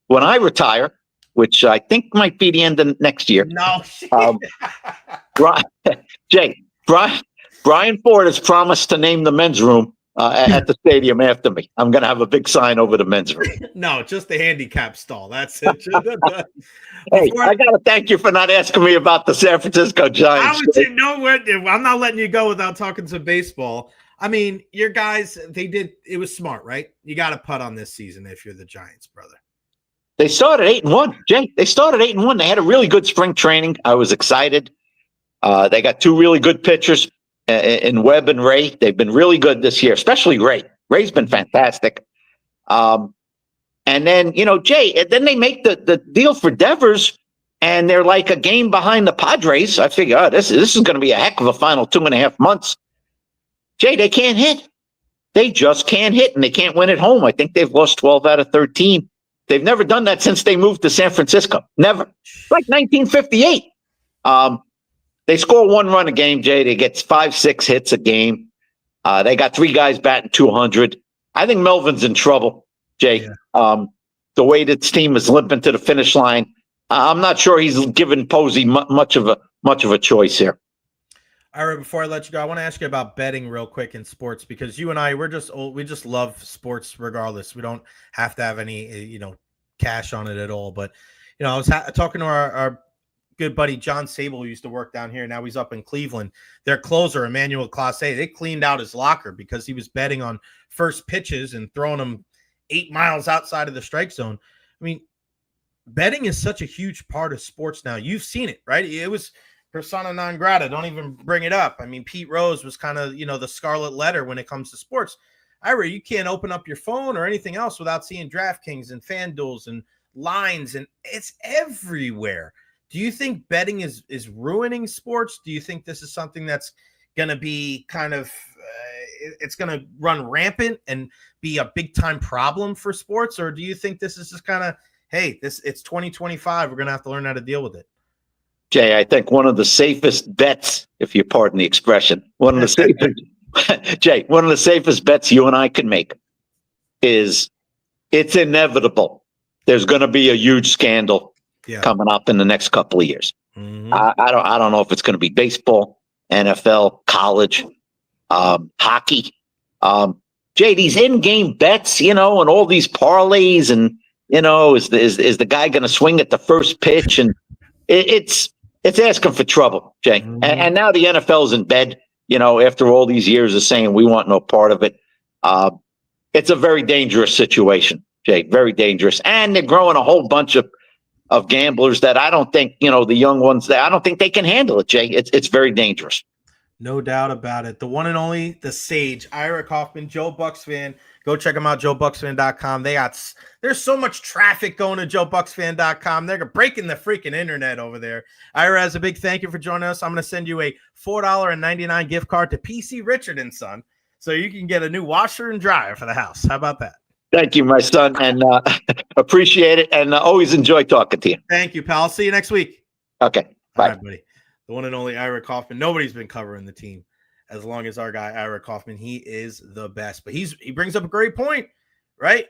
when I retire, which I think might be the end of next year. No, Brian Ford has promised to name the men's room at the stadium after me. I'm going to have a big sign over the men's room. No, just the handicap stall. That's it. Hey, I got to thank you for not asking me about the San Francisco Giants. I'm not letting you go without talking some baseball. I mean, your guys, it was smart, right? You got to putt on this season if you're the Giants, brother. They started 8-1, Jay. They started 8-1. They had a really good spring training. I was excited. They got two really good pitchers in Webb and Ray. They've been really good this year, especially Ray. Ray's been fantastic. And then, Jay, then they make the deal for Devers, and they're like a game behind the Padres. I figure, this is going to be a heck of a final 2.5 months. Jay, they can't hit. They just can't hit, and they can't win at home. I think they've lost 12 out of 13. They've never done that since they moved to San Francisco. Never. Like 1958. They score 1 run a game, Jay. They get 5-6 hits a game. They got 3 guys batting 200. I think Melvin's in trouble, Jay. Yeah. The way this team is limping to the finish line, I'm not sure he's given Posey much of a choice here. All right, before I let you go, I want to ask you about betting real quick in sports, because you and I, we just love sports regardless. We don't have to have any, cash on it at all. But, I was talking to our good buddy John Sable, who used to work down here. Now he's up in Cleveland. Their closer, Emmanuel Clase, they cleaned out his locker because he was betting on first pitches and throwing them 8 miles outside of the strike zone. I mean, betting is such a huge part of sports now. You've seen it, right? It was persona non grata. Don't even bring it up. I mean, Pete Rose was kind of, the scarlet letter when it comes to sports. Ira, you can't open up your phone or anything else without seeing DraftKings and FanDuels and lines, and it's everywhere. Do you think betting is ruining sports? Do you think this is something that's going to be kind of it's going to run rampant and be a big time problem for sports? Or do you think this is just kind of, hey, it's 2025. We're going to have to learn how to deal with it? Jay, I think one of the safest bets, if you pardon the expression, one of the safest bets you and I can make is it's inevitable. There's going to be a huge scandal coming up in the next couple of years. Mm-hmm. I don't know if it's going to be baseball, NFL, college, hockey. Jay, these in-game bets, and all these parlays, and is the guy going to swing at the first pitch? And it's asking for trouble, Jay. Mm-hmm. And now the NFL's in bed, after all these years of saying we want no part of it. It's a very dangerous situation, Jay, very dangerous. And they're growing a whole bunch of gamblers that I don't think, the young ones, that I don't think they can handle it, Jay. It's very dangerous. No doubt about it. The one and only, the Sage, Ira Kaufman, Joe Bucs fan. Go check them out, joebucksfan.com. There's so much traffic going to joebucksfan.com. They're breaking the freaking internet over there. Ira, as a big thank you for joining us, I'm going to send you a $4.99 gift card to PC Richard & Son, so you can get a new washer and dryer for the house. How about that? Thank you, my son, and appreciate it, and always enjoy talking to you. Thank you, pal. I'll see you next week. Okay, bye. All right, buddy. The one and only Ira Kaufman. Nobody's been covering the team as long as our guy Ira Kaufman. He is the best. But he brings up a great point, right?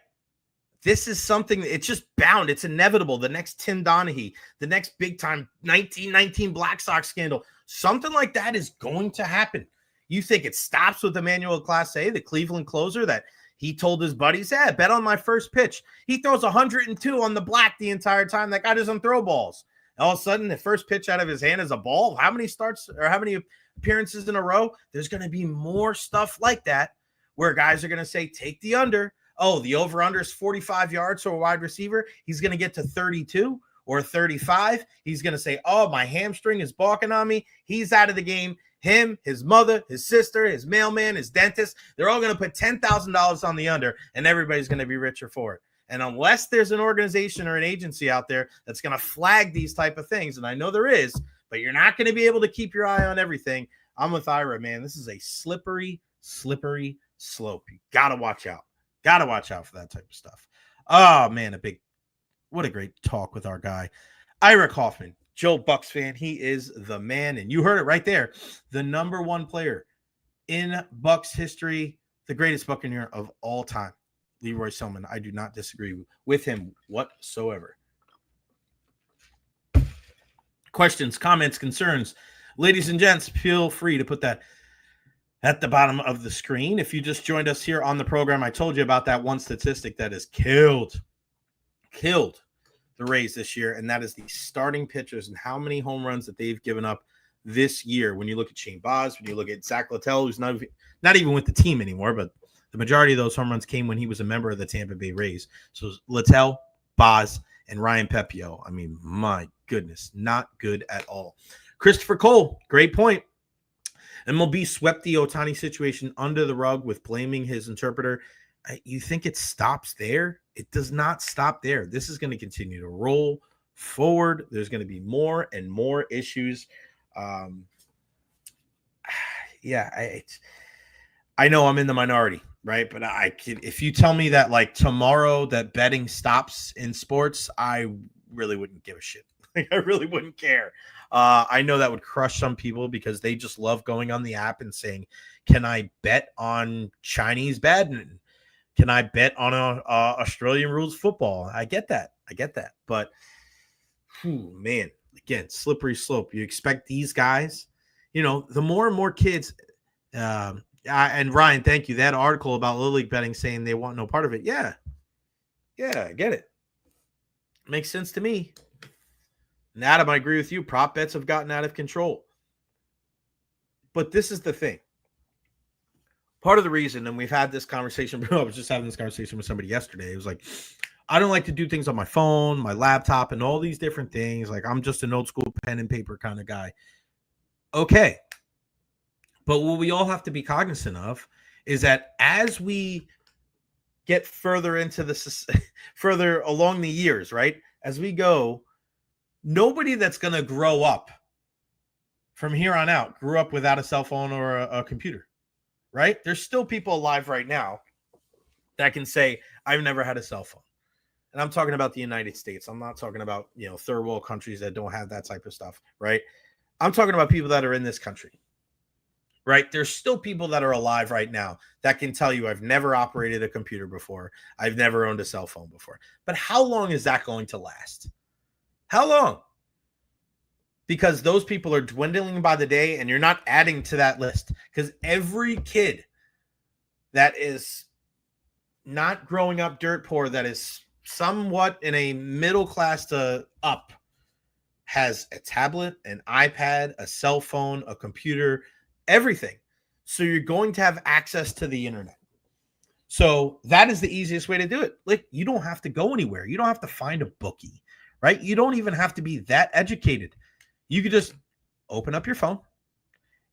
This is something, it's just bound. It's inevitable. The next Tim Donaghy, the next big time 1919 Black Sox scandal, something like that is going to happen. You think it stops with Emmanuel Clase, the Cleveland closer, that he told his buddies, yeah, bet on my first pitch. He throws 102 on the black the entire time. That guy doesn't throw balls. All of a sudden, the first pitch out of his hand is a ball. How many starts or how many appearances in a row? There's going to be more stuff like that where guys are going to say, take the under. Oh, the over-under is 45 yards for a wide receiver. He's going to get to 32 or 35. He's going to say, oh, my hamstring is balking on me. He's out of the game. Him, his mother, his sister, his mailman, his dentist, they're all going to put $10,000 on the under, and everybody's going to be richer for it. And unless there's an organization or an agency out there that's going to flag these type of things, and I know there is, but you're not going to be able to keep your eye on everything. I'm with Ira, man. This is a slippery slope. You got to watch out. Got to watch out for that type of stuff. Oh, man, what a great talk with our guy, Ira Kaufman, Joe Bucs fan. He is the man, and you heard it right there. The number one player in Bucs history, the greatest Buccaneer of all time, Leroy Selman. I do not disagree with him whatsoever. Questions, comments, concerns, ladies and gents, feel free to put that at the bottom of the screen. If you just joined us here on the program, I told you about that one statistic that has killed the Rays this year, and that is the starting pitchers and how many home runs that they've given up this year. When you look at Shane Baz, when you look at Zach Littell, who's not even with the team anymore, but the majority of those home runs came when he was a member of the Tampa Bay Rays. So Littell, Baz, and Ryan Pepio. I mean, my goodness, not good at all. Christopher Cole, great point. MLB swept the Ohtani situation under the rug with blaming his interpreter. You think it stops there? It does not stop there. This is going to continue to roll forward. There's going to be more and more issues. I know I'm in the minority, right? But if you tell me that like tomorrow that betting stops in sports, I really wouldn't give a shit. I really wouldn't care. I know that would crush some people because they just love going on the app and saying, can I bet on Chinese badminton? Can I bet on Australian rules football? I get that. But, man, again, slippery slope. You expect these guys, the more and more kids, and Ryan, thank you. That article about Little League betting saying they want no part of it. Yeah, I get it. Makes sense to me. And Adam, I agree with you. Prop bets have gotten out of control. But this is the thing. Part of the reason, and we've had this conversation, I was just having this conversation with somebody yesterday. It was like, I don't like to do things on my phone, my laptop, and all these different things. Like, I'm just an old school pen and paper kind of guy. Okay. But what we all have to be cognizant of is that as we get further into further along the years, right? As we go, nobody that's going to grow up from here on out grew up without a cell phone or a computer. Right? There's still people alive right now that can say, I've never had a cell phone. And I'm talking about the United States. I'm not talking about, third world countries that don't have that type of stuff, right? I'm talking about people that are in this country, right? There's still people that are alive right now that can tell you, I've never operated a computer before. I've never owned a cell phone before. But how long is that going to last? How long? Because those people are dwindling by the day, and you're not adding to that list. Because every kid that is not growing up dirt poor, that is somewhat in a middle class to up, has a tablet, an iPad, a cell phone, a computer, everything. So you're going to have access to the internet. So that is the easiest way to do it. Like, you don't have to go anywhere. You don't have to find a bookie, right? You don't even have to be that educated. You could just open up your phone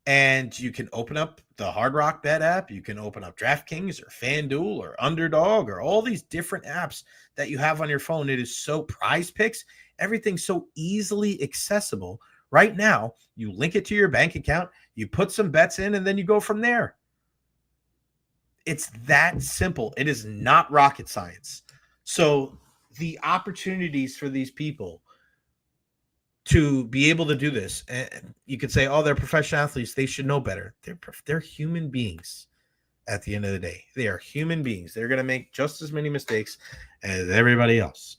and you can open up the Hard Rock Bet app. You can open up DraftKings or FanDuel or Underdog or all these different apps that you have on your phone. It is so Prize Picks. Everything's so easily accessible. Right now, you link it to your bank account, you put some bets in, and then you go from there. It's that simple. It is not rocket science. So the opportunities for these people to be able to do this, and you could say, oh, they're professional athletes, they should know better. They're human beings. At the end of the day, they are human beings. They're going to make just as many mistakes as everybody else.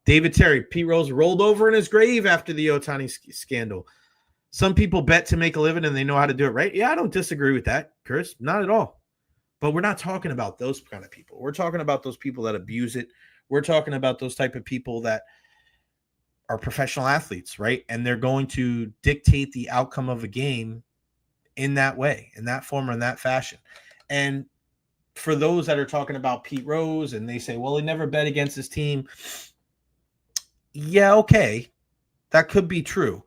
David Terry, Pete Rose rolled over in his grave after the Ohtani scandal. Some people bet to make a living and they know how to do it, right? Yeah, I don't disagree with that, Chris. Not at all. But we're not talking about those kind of people. We're talking about those people that abuse it. We're talking about those type of people that are professional athletes, right? And they're going to dictate the outcome of a game in that way, in that form, or in that fashion. And for those that are talking about Pete Rose and they say, well, he never bet against his team. Yeah, okay. That could be true.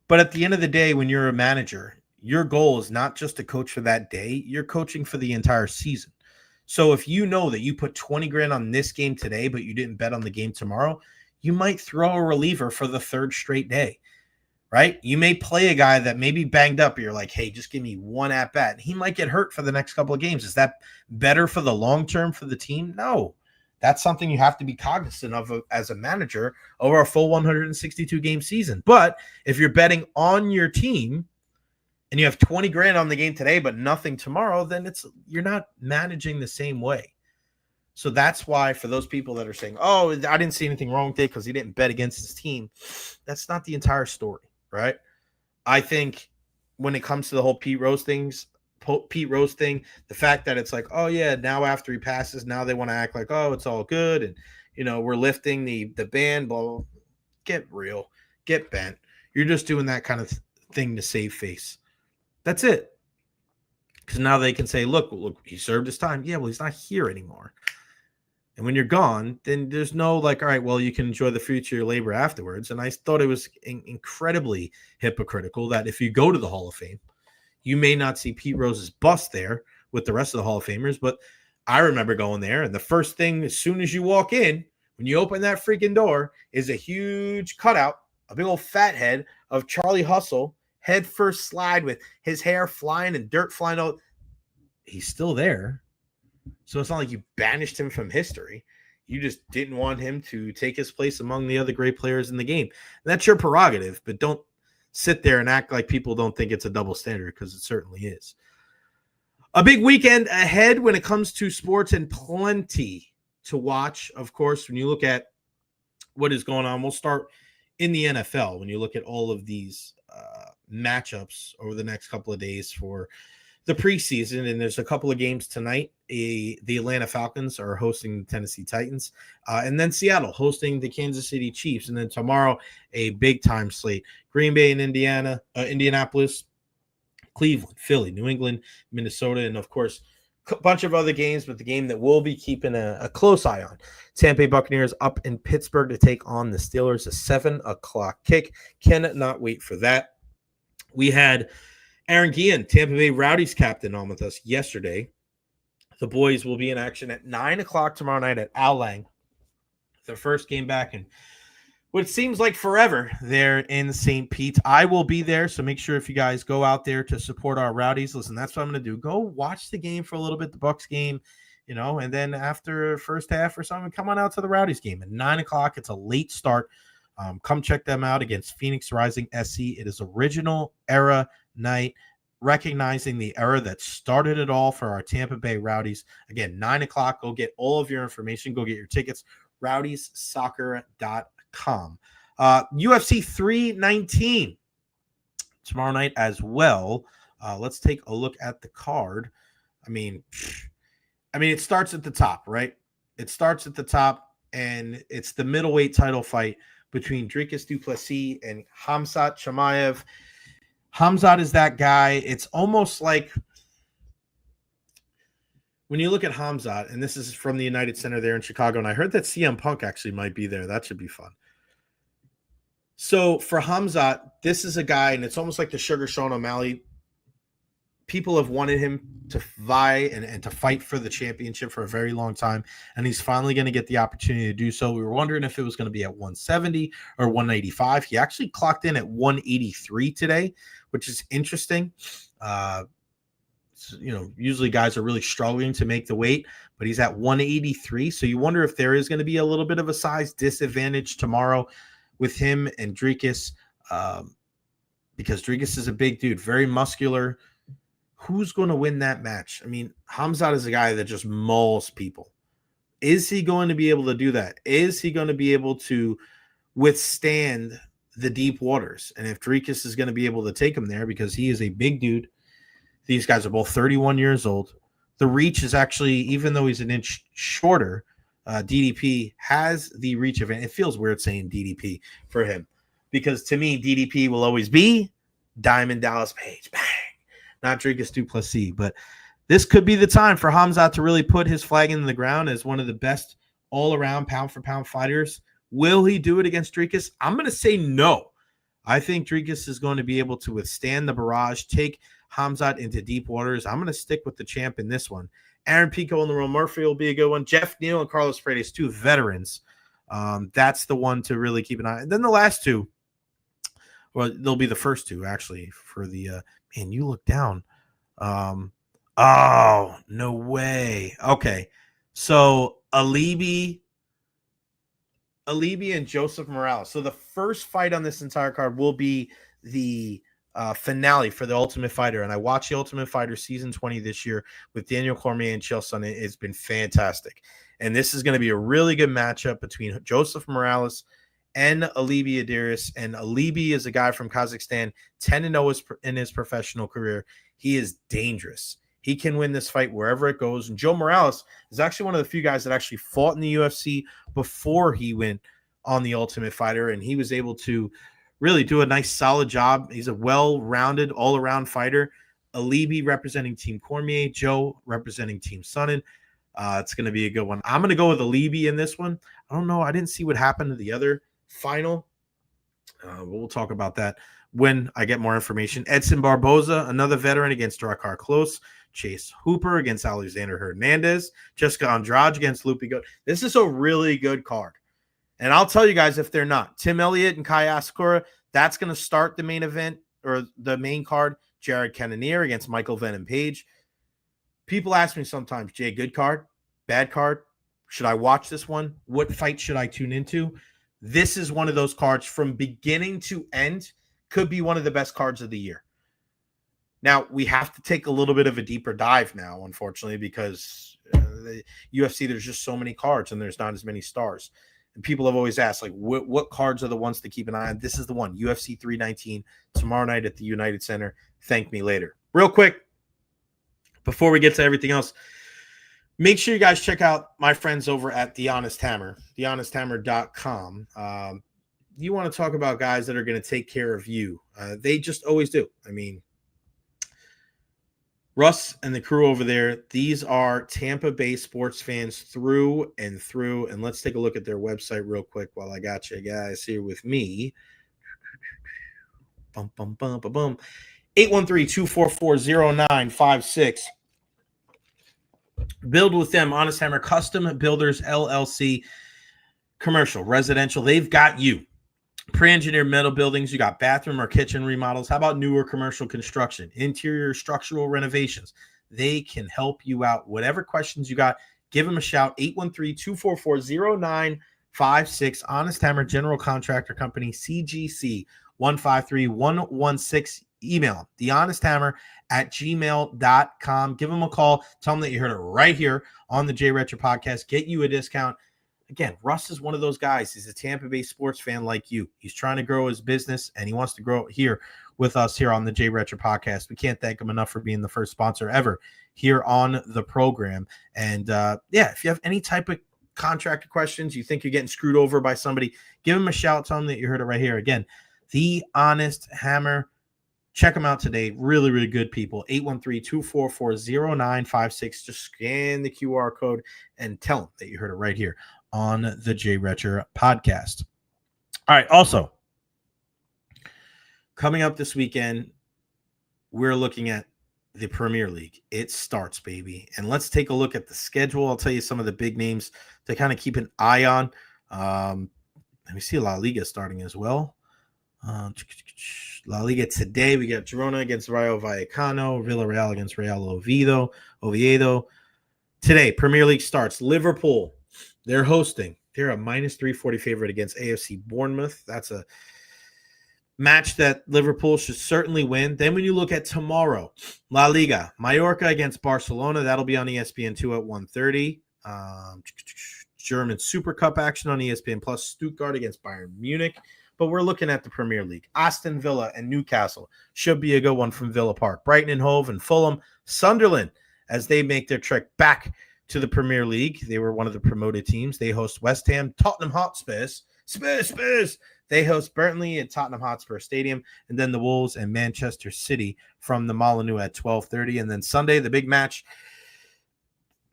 But at the end of the day, when you're a manager, your goal is not just to coach for that day. You're coaching for the entire season. So if you know that you put 20 grand on this game today, but you didn't bet on the game tomorrow, you might throw a reliever for the third straight day. Right? You may play a guy that may be banged up. You're like, hey, just give me one at bat. He might get hurt for the next couple of games. Is that better for the long term for the team? No. That's something you have to be cognizant of as a manager over a full 162 game season. But if you're betting on your team and you have 20 grand on the game today, but nothing tomorrow, then you're not managing the same way. So that's why for those people that are saying, oh, I didn't see anything wrong with it because he didn't bet against his team, that's not the entire story. Right. I think when it comes to the whole Pete Rose thing, the fact that it's like, oh yeah, now after he passes, now they want to act like, oh, it's all good. And, we're lifting the ban, blah, blah. Get real, get bent. You're just doing that kind of thing to save face. That's it. Because now they can say, look, he served his time. Yeah, well, he's not here anymore. And when you're gone, then there's no like, all right, well, you can enjoy the fruits of your labor afterwards. And I thought it was incredibly hypocritical that if you go to the Hall of Fame, you may not see Pete Rose's bust there with the rest of the Hall of Famers. But I remember going there, and the first thing, as soon as you walk in, when you open that freaking door, is a huge cutout, a big old fat head of Charlie Hustle, head first slide with his hair flying and dirt flying out. He's still there. So it's not like you banished him from history. You just didn't want him to take his place among the other great players in the game. And that's your prerogative, but don't sit there and act like people don't think it's a double standard, because it certainly is. A big weekend ahead when it comes to sports, and plenty to watch. Of course, when you look at what is going on, we'll start in the NFL. When you look at all of these matchups over the next couple of days for the preseason, and there's a couple of games tonight. The Atlanta Falcons are hosting the Tennessee Titans, and then Seattle hosting the Kansas City Chiefs, and then tomorrow a big time slate: Green Bay and Indianapolis, Cleveland, Philly, New England, Minnesota, and of course a bunch of other games. But the game that we'll be keeping a close eye on: Tampa Bay Buccaneers up in Pittsburgh to take on the Steelers. A 7:00 kick. Cannot wait for that. We had Aaron Guillen, Tampa Bay Rowdies captain, on with us yesterday. The boys will be in action at 9:00 tomorrow night at Al Lang. Their first game back in what seems like forever there in St. Pete. I will be there, so make sure if you guys go out there to support our Rowdies, listen, that's what I'm going to do. Go watch the game for a little bit, the Bucs game, and then after first half or something, come on out to the Rowdies game at 9:00. It's a late start. Come check them out against Phoenix Rising SC. It is original era night, recognizing the era that started it all for our Tampa Bay Rowdies. Again, 9:00. Go get all of your information. Go get your tickets. Rowdiessoccer.com. UFC 319 tomorrow night as well. Let's take a look at the card. I mean, it starts at the top, right? It starts at the top, and it's the middleweight title fight between Dricus du Plessis and Khamzat Chimaev. Khamzat is that guy. It's almost like when you look at Khamzat, and this is from the United Center there in Chicago, and I heard that CM Punk actually might be there. That should be fun. So for Khamzat, this is a guy, and it's almost like the Sugar Sean O'Malley. People have wanted him to vie and to fight for the championship for a very long time, and he's finally going to get the opportunity to do so. We were wondering if it was going to be at 170 or 185. He actually clocked in at 183 today, which is interesting. usually guys are really struggling to make the weight, but he's at 183. So you wonder if there is going to be a little bit of a size disadvantage tomorrow with him and Dricus, because Dricus is a big dude, very muscular. Who's going to win that match? I mean, Khamzat is a guy that just mauls people. Is he going to be able to do that? Is he going to be able to withstand the deep waters? And if Dricus is going to be able to take him there, because he is a big dude. These guys are both 31 years old. The reach is actually, even though he's an inch shorter, DDP has the reach advantage. It feels weird saying DDP for him, because to me, DDP will always be Diamond Dallas Page. Bang. Not Dricus du Plessis. But this could be the time for Khamzat to really put his flag in the ground as one of the best all-around pound-for-pound fighters. Will he do it against Dricus? I'm going to say no. I think Dricus is going to be able to withstand the barrage, take Khamzat into deep waters. I'm going to stick with the champ in this one. Aaron Pico and Lerone Murphy will be a good one. Jeff Neal and Carlos Paredes, two veterans. That's the one to really keep an eye on. And then the last two, well, they'll be the first two, actually, for the man, you look down. Oh, no way. Okay. So Alibi and Joseph Morales. So the first fight on this entire card will be the finale for the Ultimate Fighter. And I watched the Ultimate Fighter season 20 this year with Daniel Cormier and Chael Sonnen. It's been fantastic. And this is going to be a really good matchup between Joseph Morales and Alibi Adiris. And Alibi is a guy from Kazakhstan, 10-0 in his professional career. He is dangerous. He can win this fight wherever it goes. And Joe Morales is actually one of the few guys that actually fought in the UFC before he went on the Ultimate Fighter. And he was able to really do a nice, solid job. He's a well-rounded, all-around fighter. Alibi representing Team Cormier, Joe representing Team Sonnen. It's going to be a good one. I'm going to go with Alibi in this one. I don't know. I didn't see what happened to the other final. We'll talk about that when I get more information. Edson Barboza, another veteran, against Drakkar Klose. Chase Hooper against Alexander Hernandez. Jessica Andrade against Lupi Goat. This is a really good card. And I'll tell you guys if they're not. Tim Elliott and Kai Asakura, that's going to start the main event, or the main card. Jared Cannonier against Michael Venom Page. People ask me sometimes, Jay, good card, bad card? Should I watch this one? What fight should I tune into? This is one of those cards from beginning to end. Could be one of the best cards of the year. Now, we have to take a little bit of a deeper dive now, unfortunately, because the UFC, there's just so many cards and there's not as many stars. And people have always asked, like, what cards are the ones to keep an eye on? This is the one, UFC 319, tomorrow night at the United Center. Thank me later. Real quick, before we get to everything else, make sure you guys check out my friends over at The Honest Hammer, thehonesthammer.com. You want to talk about guys that are going to take care of you. They just always do. I mean, Russ and the crew over there, these are Tampa Bay sports fans through and through. And let's take a look at their website real quick while I got you guys here with me. 813-244-0956. Build with them, Honest Hammer Custom Builders LLC. Commercial, residential, they've got you. Pre-engineered metal buildings, you got bathroom or kitchen remodels. How about newer commercial construction, interior structural renovations? They can help you out. Whatever questions you got, give them a shout. 813-244-0956. Honest Hammer General Contractor Company, CGC 153116. Email thehonesthammer@gmail.com. Give them a call. Tell them that you heard it right here on the Jay Recher podcast. Get you a discount. Again, Russ is one of those guys. He's a Tampa Bay sports fan like you. He's trying to grow his business, and he wants to grow it here with us here on the Jay Recher podcast. We can't thank him enough for being the first sponsor ever here on the program. And, if you have any type of contractor questions, you think you're getting screwed over by somebody, give him a shout. Tell him that you heard it right here. Again, The Honest Hammer. Check them out today. Really, really good people. 813-244-0956. Just scan the QR code and tell them that you heard it right here on the Jay Recher podcast. All right. Also, coming up this weekend, we're looking at the Premier League. It starts, baby. And let's take a look at the schedule. I'll tell you some of the big names to kind of keep an eye on. Let me see La Liga starting as well. La Liga today, we got Girona against Rayo Vallecano, Villarreal against Real Oviedo. Today, Premier League starts. Liverpool, they're hosting. They're a minus 340 favorite against AFC Bournemouth. That's a match that Liverpool should certainly win. Then when you look at tomorrow, La Liga, Mallorca against Barcelona. That'll be on ESPN2 at 1:30. German Super Cup action on ESPN Plus. Stuttgart against Bayern Munich. But we're looking at the Premier League. Aston Villa and Newcastle should be a good one from Villa Park. Brighton and Hove and Fulham. Sunderland, as they make their trek back to the Premier League. They were one of the promoted teams. They host West Ham. Tottenham Hotspurs. Spurs. They host Burnley at Tottenham Hotspur Stadium. And then the Wolves and Manchester City from the Molineux at 12:30. And then Sunday, the big match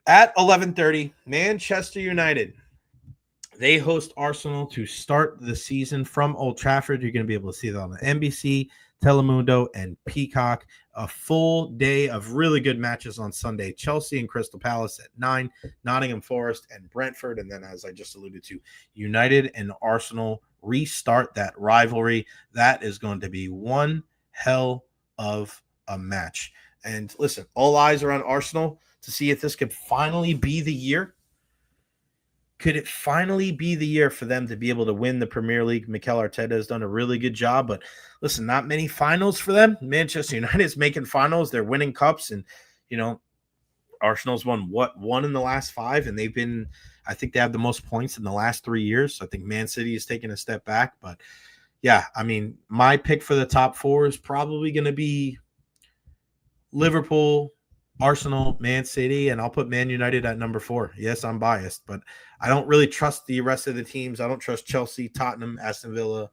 at 11:30, Manchester United. They host Arsenal to start the season from Old Trafford. You're going to be able to see that on the NBC, Telemundo, and Peacock. A full day of really good matches on Sunday. Chelsea and Crystal Palace at 9, Nottingham Forest and Brentford. And then, as I just alluded to, United and Arsenal restart that rivalry. That is going to be one hell of a match. And listen, all eyes are on Arsenal to see if this could finally be the year. Could it finally be the year for them to be able to win the Premier League? Mikel Arteta has done a really good job, but listen, not many finals for them. Manchester United is making finals. They're winning cups, and, Arsenal's won one in the last 5, and I think they have the most points in the last 3 years. I think Man City is taking a step back, but yeah, I mean, my pick for the top 4 is probably going to be Liverpool, Arsenal, Man City, and I'll put Man United at number 4. Yes, I'm biased, but I don't really trust the rest of the teams. I don't trust Chelsea, Tottenham, Aston Villa.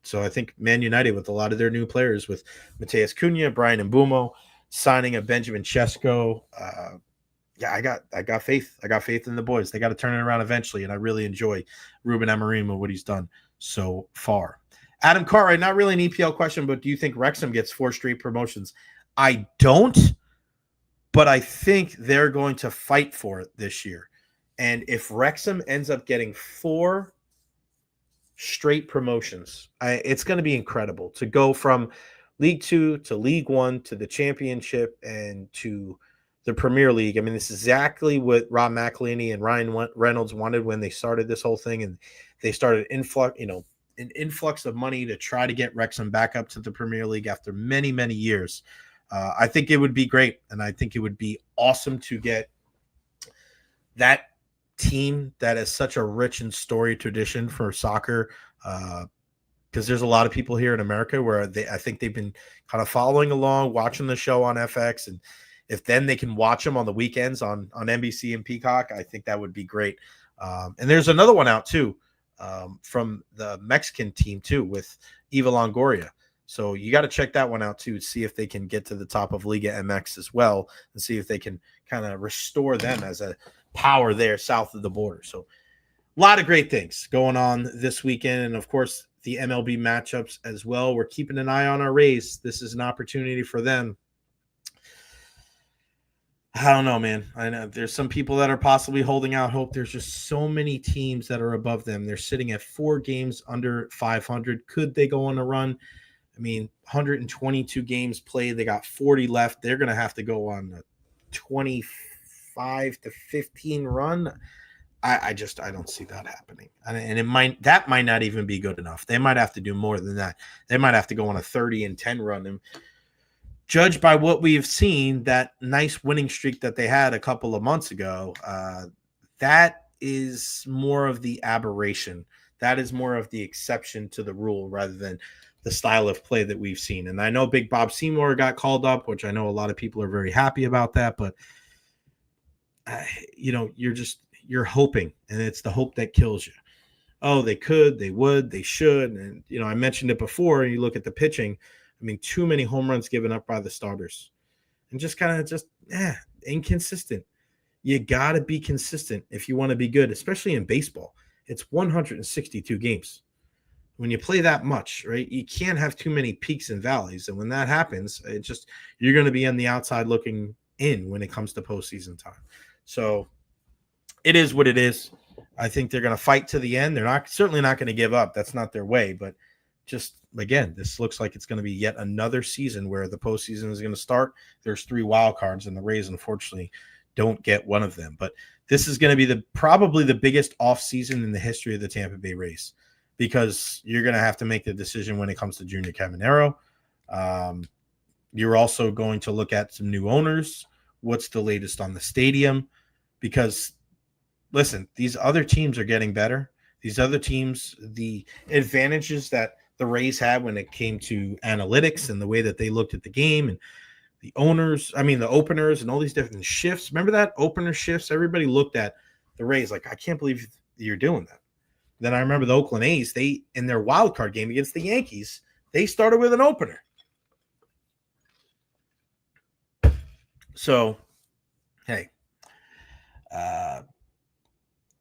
So I think Man United, with a lot of their new players, with Mateus Cunha, Brian Mbeumo, signing of Benjamin Sesko. I got faith. I got faith in the boys. They got to turn it around eventually, and I really enjoy Ruben Amorim and what he's done so far. Adam Cartwright, not really an EPL question, but do you think Wrexham gets 4 straight promotions? I don't, but I think they're going to fight for it this year. And if Wrexham ends up getting 4 straight promotions, it's going to be incredible to go from League 2 to League 1 to the Championship and to the Premier League. I mean, this is exactly what Rob McElhenney and Ryan Reynolds wanted when they started this whole thing, and they started an influx of money to try to get Wrexham back up to the Premier League after many, many years. I think it would be great, and I think it would be awesome to get that team that is such a rich and storied tradition for soccer, because there's a lot of people here in America where I think they've been kind of following along, watching the show on FX, and if then they can watch them on the weekends on NBC and Peacock, I think that would be great. And there's another one out too, from the Mexican team too, with Eva Longoria. So you got to check that one out too, see if they can get to the top of Liga MX as well, and see if they can kind of restore them as a power there south of the border. So a lot of great things going on this weekend. And of course, the MLB matchups as well. We're keeping an eye on our Rays. This is an opportunity for them. I don't know, man. I know there's some people that are possibly holding out hope. There's just so many teams that are above them. They're sitting at 4 games under 500. Could they go on a run? I mean, 122 games played. They got 40 left. They're going to have to go on a 25 to 15 run. I don't see that happening. And that might not even be good enough. They might have to do more than that. They might have to go on a 30-10 run. And judged by what we've seen, that nice winning streak that they had a couple of months ago, that is more of the aberration. That is more of the exception to the rule rather than the style of play that we've seen. And I know Big Bob Seymour got called up, which I know a lot of people are very happy about that, but you're hoping, and it's the hope that kills you. Oh, they could, they would, they should. And, I mentioned it before, you look at the pitching. I mean, too many home runs given up by the starters and just kind of inconsistent. You got to be consistent if you want to be good, especially in baseball. It's 162 games. When you play that much, right, you can't have too many peaks and valleys. And when that happens, you're going to be on the outside looking in when it comes to postseason time. So it is what it is. I think they're going to fight to the end. They're certainly not going to give up. That's not their way. But just again, this looks like it's going to be yet another season where the postseason is going to start. There's 3 wild cards, and the Rays unfortunately don't get one of them. But this is going to be probably the biggest offseason in the history of the Tampa Bay Rays, because you're going to have to make the decision when it comes to Junior Caminero. You're also going to look at some new owners. What's the latest on the stadium? Because, listen, these other teams are getting better. These other teams, the advantages that the Rays had when it came to analytics and the way that they looked at the game and the openers and all these different shifts. Remember that? Opener shifts. Everybody looked at the Rays like, I can't believe you're doing that. Then I remember the Oakland A's, in their wild card game against the Yankees, they started with an opener. So, hey,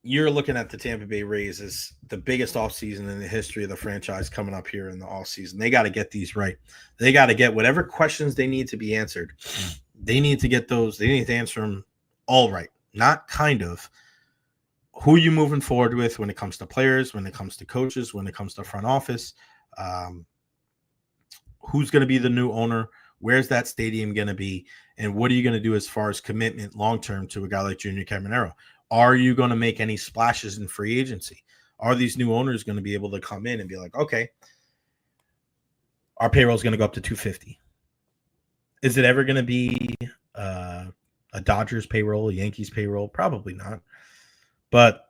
you're looking at the Tampa Bay Rays as the biggest offseason in the history of the franchise coming up here in the offseason. They got to get these right. They got to get whatever questions they need to be answered. They need to get those. They need to answer them all right, not kind of. Who are you moving forward with when it comes to players, when it comes to coaches, when it comes to front office? Who's going to be the new owner? Where's that stadium going to be? And what are you going to do as far as commitment long-term to a guy like Junior Caminero? Are you going to make any splashes in free agency? Are these new owners going to be able to come in and be like, okay, our payroll is going to go up to $250? Is it ever going to be a Dodgers payroll, a Yankees payroll? Probably not. But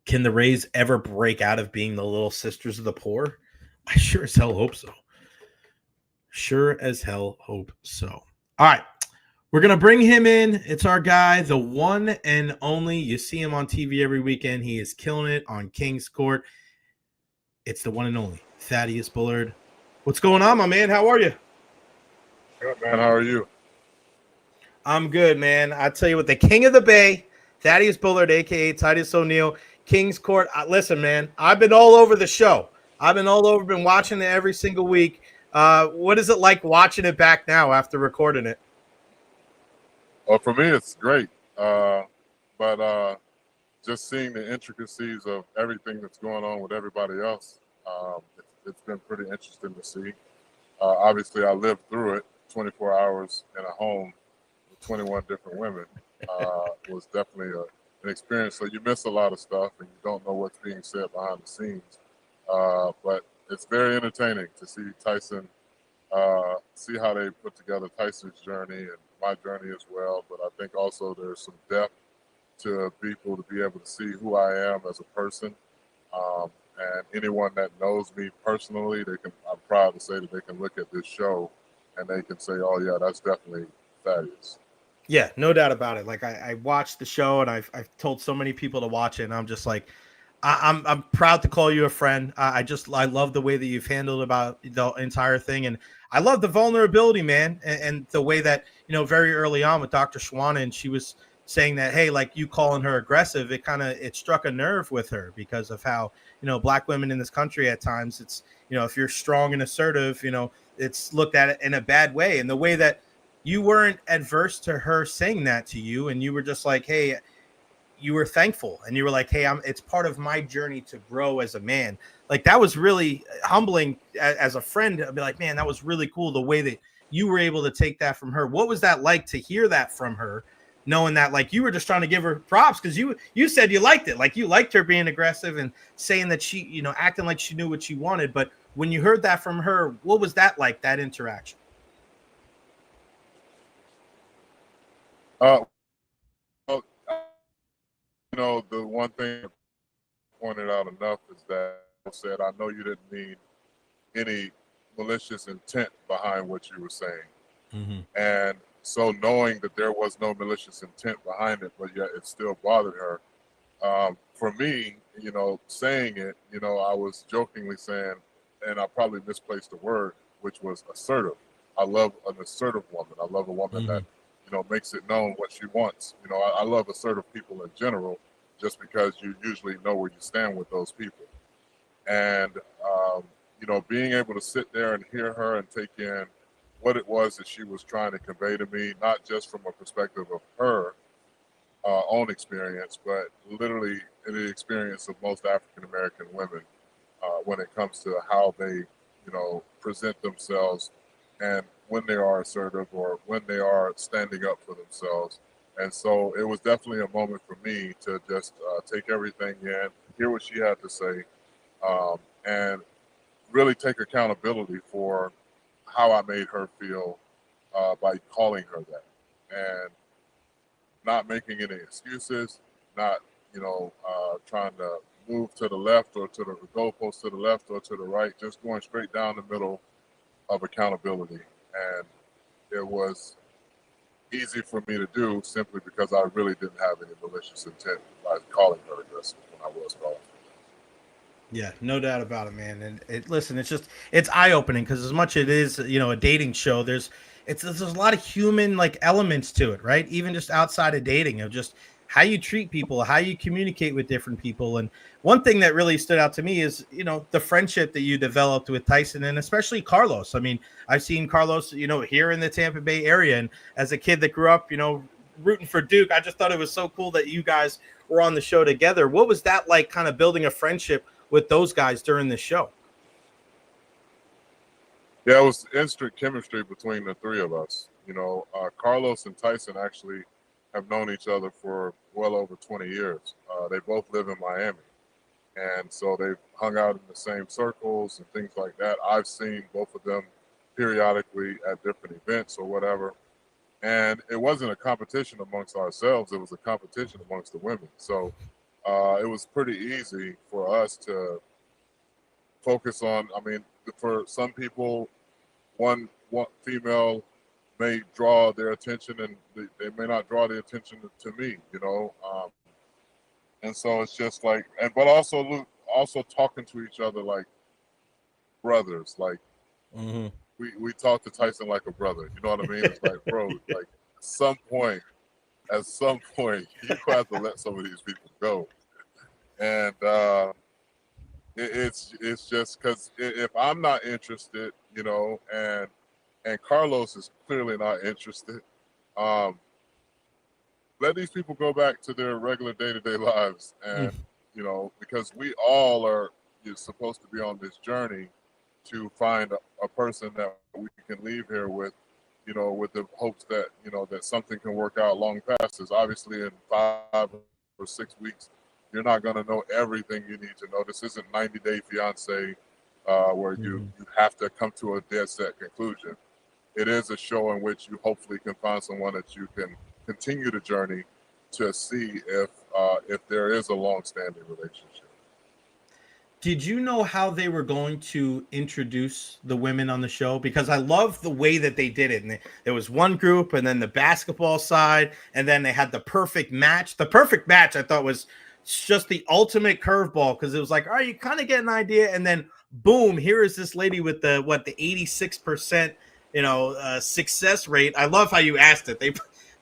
can the Rays ever break out of being the little sisters of the poor? I sure as hell hope so. Sure as hell hope so. All right. We're going to bring him in. It's our guy, the one and only. You see him on TV every weekend. He is killing it on King's Court. It's the one and only Titus Bullard. What's going on, my man? How are you? Good, man. How are you? I'm good, man. I tell you what, the king of the Bay, Titus Bullard, a.k.a. Titus O'Neil, King's Court. Listen, man, I've been all over the show. Been watching it every single week. What is it like watching it back now after recording it? Well, for me, it's great. But just seeing the intricacies of everything that's going on with everybody else, it's been pretty interesting to see. Obviously, I lived through it. 24 hours in a home with 21 different women was definitely an experience. So you miss a lot of stuff, and you don't know what's being said behind the scenes. But it's very entertaining to see Tyson, see how they put together Tyson's journey and my journey as well. But I think also there's some depth to people to be able to see who I am as a person. And anyone that knows me personally, I'm proud to say that they can look at this show and they can say, oh, yeah, that's definitely Thaddeus. Yeah, no doubt about it. Like I watched the show and I've told so many people to watch it, and I'm just like, I'm proud to call you a friend. I love the way that you've handled about the entire thing, and I love the vulnerability, man, and the way that, you know, very early on with Dr. Schwann, and she was saying that, hey, like you calling her aggressive, it struck a nerve with her because of how, you know, black women in this country at times, it's, you know, if you're strong and assertive, you know, it's looked at it in a bad way. And the way that you weren't adverse to her saying that to you, and you were just like, hey, you were thankful, and you were like, hey, it's part of my journey to grow as a man. Like, that was really humbling as a friend. I'd be like, man, that was really cool, the way that you were able to take that from her. What was that like to hear that from her, knowing that, like, you were just trying to give her props because you said you liked it, like you liked her being aggressive and saying that she, you know, acting like she knew what she wanted. But when you heard that from her, what was that like, that interaction? Well, you know, the one thing I pointed out enough is that I said, I know you didn't mean any malicious intent behind what you were saying. Mm-hmm. And so knowing that there was no malicious intent behind it, but yet it still bothered her. For me, you know, saying it, you know, I was jokingly saying, and I probably misplaced the word, which was assertive. I love an assertive woman. I love a woman that, you know, makes it known what she wants. You know, I love assertive people in general, just because you usually know where you stand with those people. And, you know, being able to sit there and hear her and take in what it was that she was trying to convey to me, not just from a perspective of her own experience, but literally the experience of most African American women when it comes to how they, present themselves and when they are assertive or when they are standing up for themselves. And so it was definitely a moment for me to just take everything in, hear what she had to say, and really take accountability for how I made her feel by calling her that, and not making any excuses, not trying to move to the left or to the goalpost to the left or to the right, just going straight down the middle of accountability. And it was easy for me to do simply because I really didn't have any malicious intent by calling her aggressive when I was calling. Yeah, no doubt about it, man. And listen, it's eye opening because as much it is, a dating show, there's a lot of human like elements to it, right? Even just outside of dating, of just how you treat people, how you communicate with different people. And one thing that really stood out to me is, the friendship that you developed with Tyson and especially Carlos. I mean, I've seen Carlos, here in the Tampa Bay area. And as a kid that grew up, rooting for Duke, I just thought it was so cool that you guys were on the show together. What was that like, kind of building a friendship with those guys during the show? Yeah, it was instant chemistry between the three of us. Carlos and Tyson actually have known each other for well over 20 years. They both live in Miami. And so they've hung out in the same circles and things like that. I've seen both of them periodically at different events or whatever. And it wasn't a competition amongst ourselves. It was a competition amongst the women. So it was pretty easy for us to focus on, for some people, one female may draw their attention and they may not draw the attention to me, and so it's just like, but also talking to each other like brothers, like we talk to Tyson like a brother, you know what I mean? It's like, bro, like at some point, you have to let some of these people go, and it's just because if I'm not interested, and Carlos is clearly not interested, let these people go back to their regular day-to-day lives. And, because we all are supposed to be on this journey to find a person that we can leave here with, with the hopes that, that something can work out long past this. Obviously, in 5 or 6 weeks, you're not going to know everything you need to know. This isn't 90 Day Fiance where you have to come to a dead set conclusion. It is a show in which you hopefully can find someone that you can continue the journey to see if there is a long-standing relationship. Did you know how they were going to introduce the women on the show? Because I love the way that they did it. And there was one group and then the basketball side, and then they had the perfect match. The perfect match I thought was just the ultimate curveball because it was like, all right, you kind of get an idea. And then boom, here is this lady with the 86%, success rate. I love how you asked it.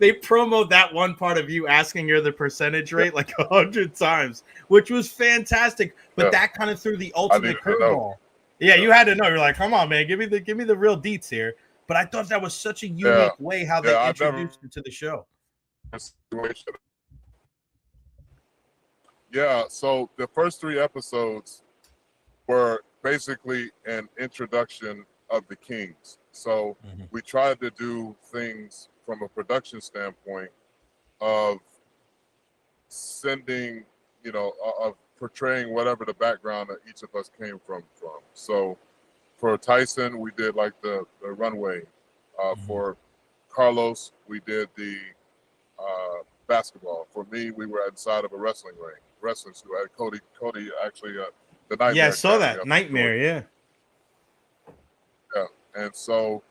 They promoted that one part of you asking her the percentage rate like 100 times, which was fantastic. But that kind of threw the ultimate curveball. Yeah, you had to know. You're like, come on, man, give me the real deets here. But I thought that was such a unique way how they introduced it to the show. Yeah, so the first 3 episodes were basically an introduction of the Kings. So we tried to do things from a production standpoint of sending, of portraying whatever the background that each of us came from. So for Tyson, we did like the runway. For Carlos, we did the basketball. For me, we were inside of a wrestling school. Cody actually, the Nightmare. Yeah, I saw that. Nightmare, yeah. Yeah, and so,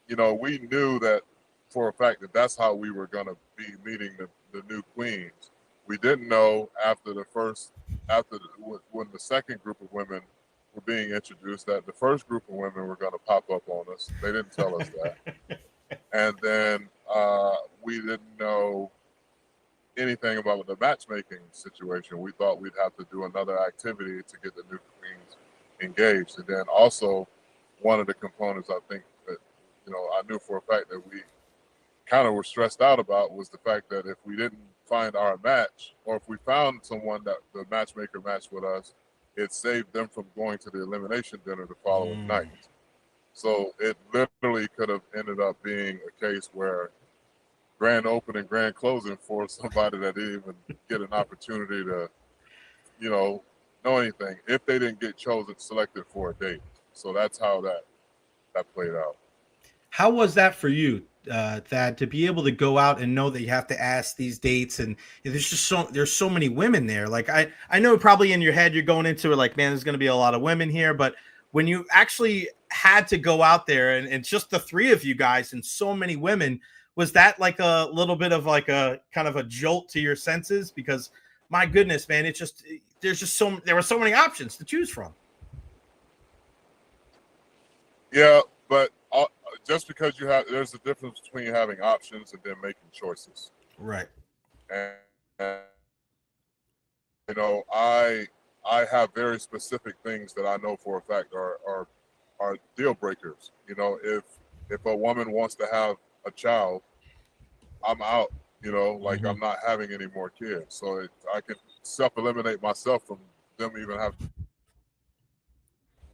we knew that for a fact that that's how we were going to be meeting the new queens. We didn't know when the second group of women were being introduced that the first group of women were going to pop up on us. They didn't tell us that. And then we didn't know anything about the matchmaking situation. We thought we'd have to do another activity to get the new queens engaged. And then also one of the components I think that, I knew for a fact that we kind of were stressed out about was the fact that if we didn't find our match, or if we found someone that the matchmaker matched with us, it saved them from going to the elimination dinner the following night. So it literally could have ended up being a case where grand opening, grand closing for somebody that didn't even get an opportunity to, know anything if they didn't get selected for a date. So that's how that played out. How was that for you, Thad, to be able to go out and know that you have to ask these dates, and there's so many women there. Like I know probably in your head you're going into it like, man, there's going to be a lot of women here, but when you actually had to go out there and just the three of you guys and so many women, was that like a little bit of like a kind of a jolt to your senses? Because my goodness, man, there were so many options to choose from. Yeah, but just because there's a difference between having options and then making choices. Right. And I have very specific things that I know for a fact are deal breakers. If a woman wants to have a child, I'm out. I'm not having any more kids. So I can self-eliminate myself from them even having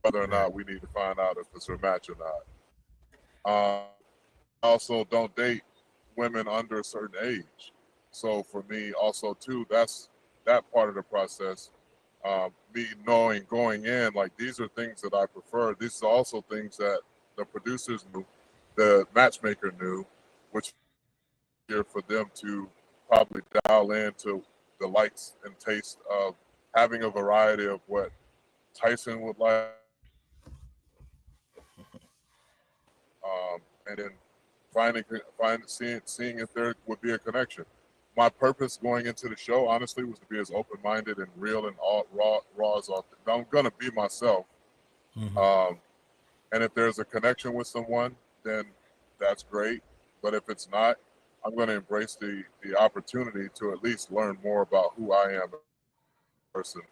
whether or not we need to find out if it's a match or not. Also, don't date women under a certain age. So for me, also too, that's that part of the process. Me knowing going in, like these are things that I prefer. These are also things that the producers knew, the matchmaker knew, which here for them to probably dial into the likes and taste of having a variety of what Tyson would like. And then seeing if there would be a connection. My purpose going into the show, honestly, was to be as open-minded and real and all raw as authentic. I'm gonna be myself. And if there's a connection with someone, then that's great. But if it's not, I'm gonna embrace the opportunity to at least learn more about who I am as a person,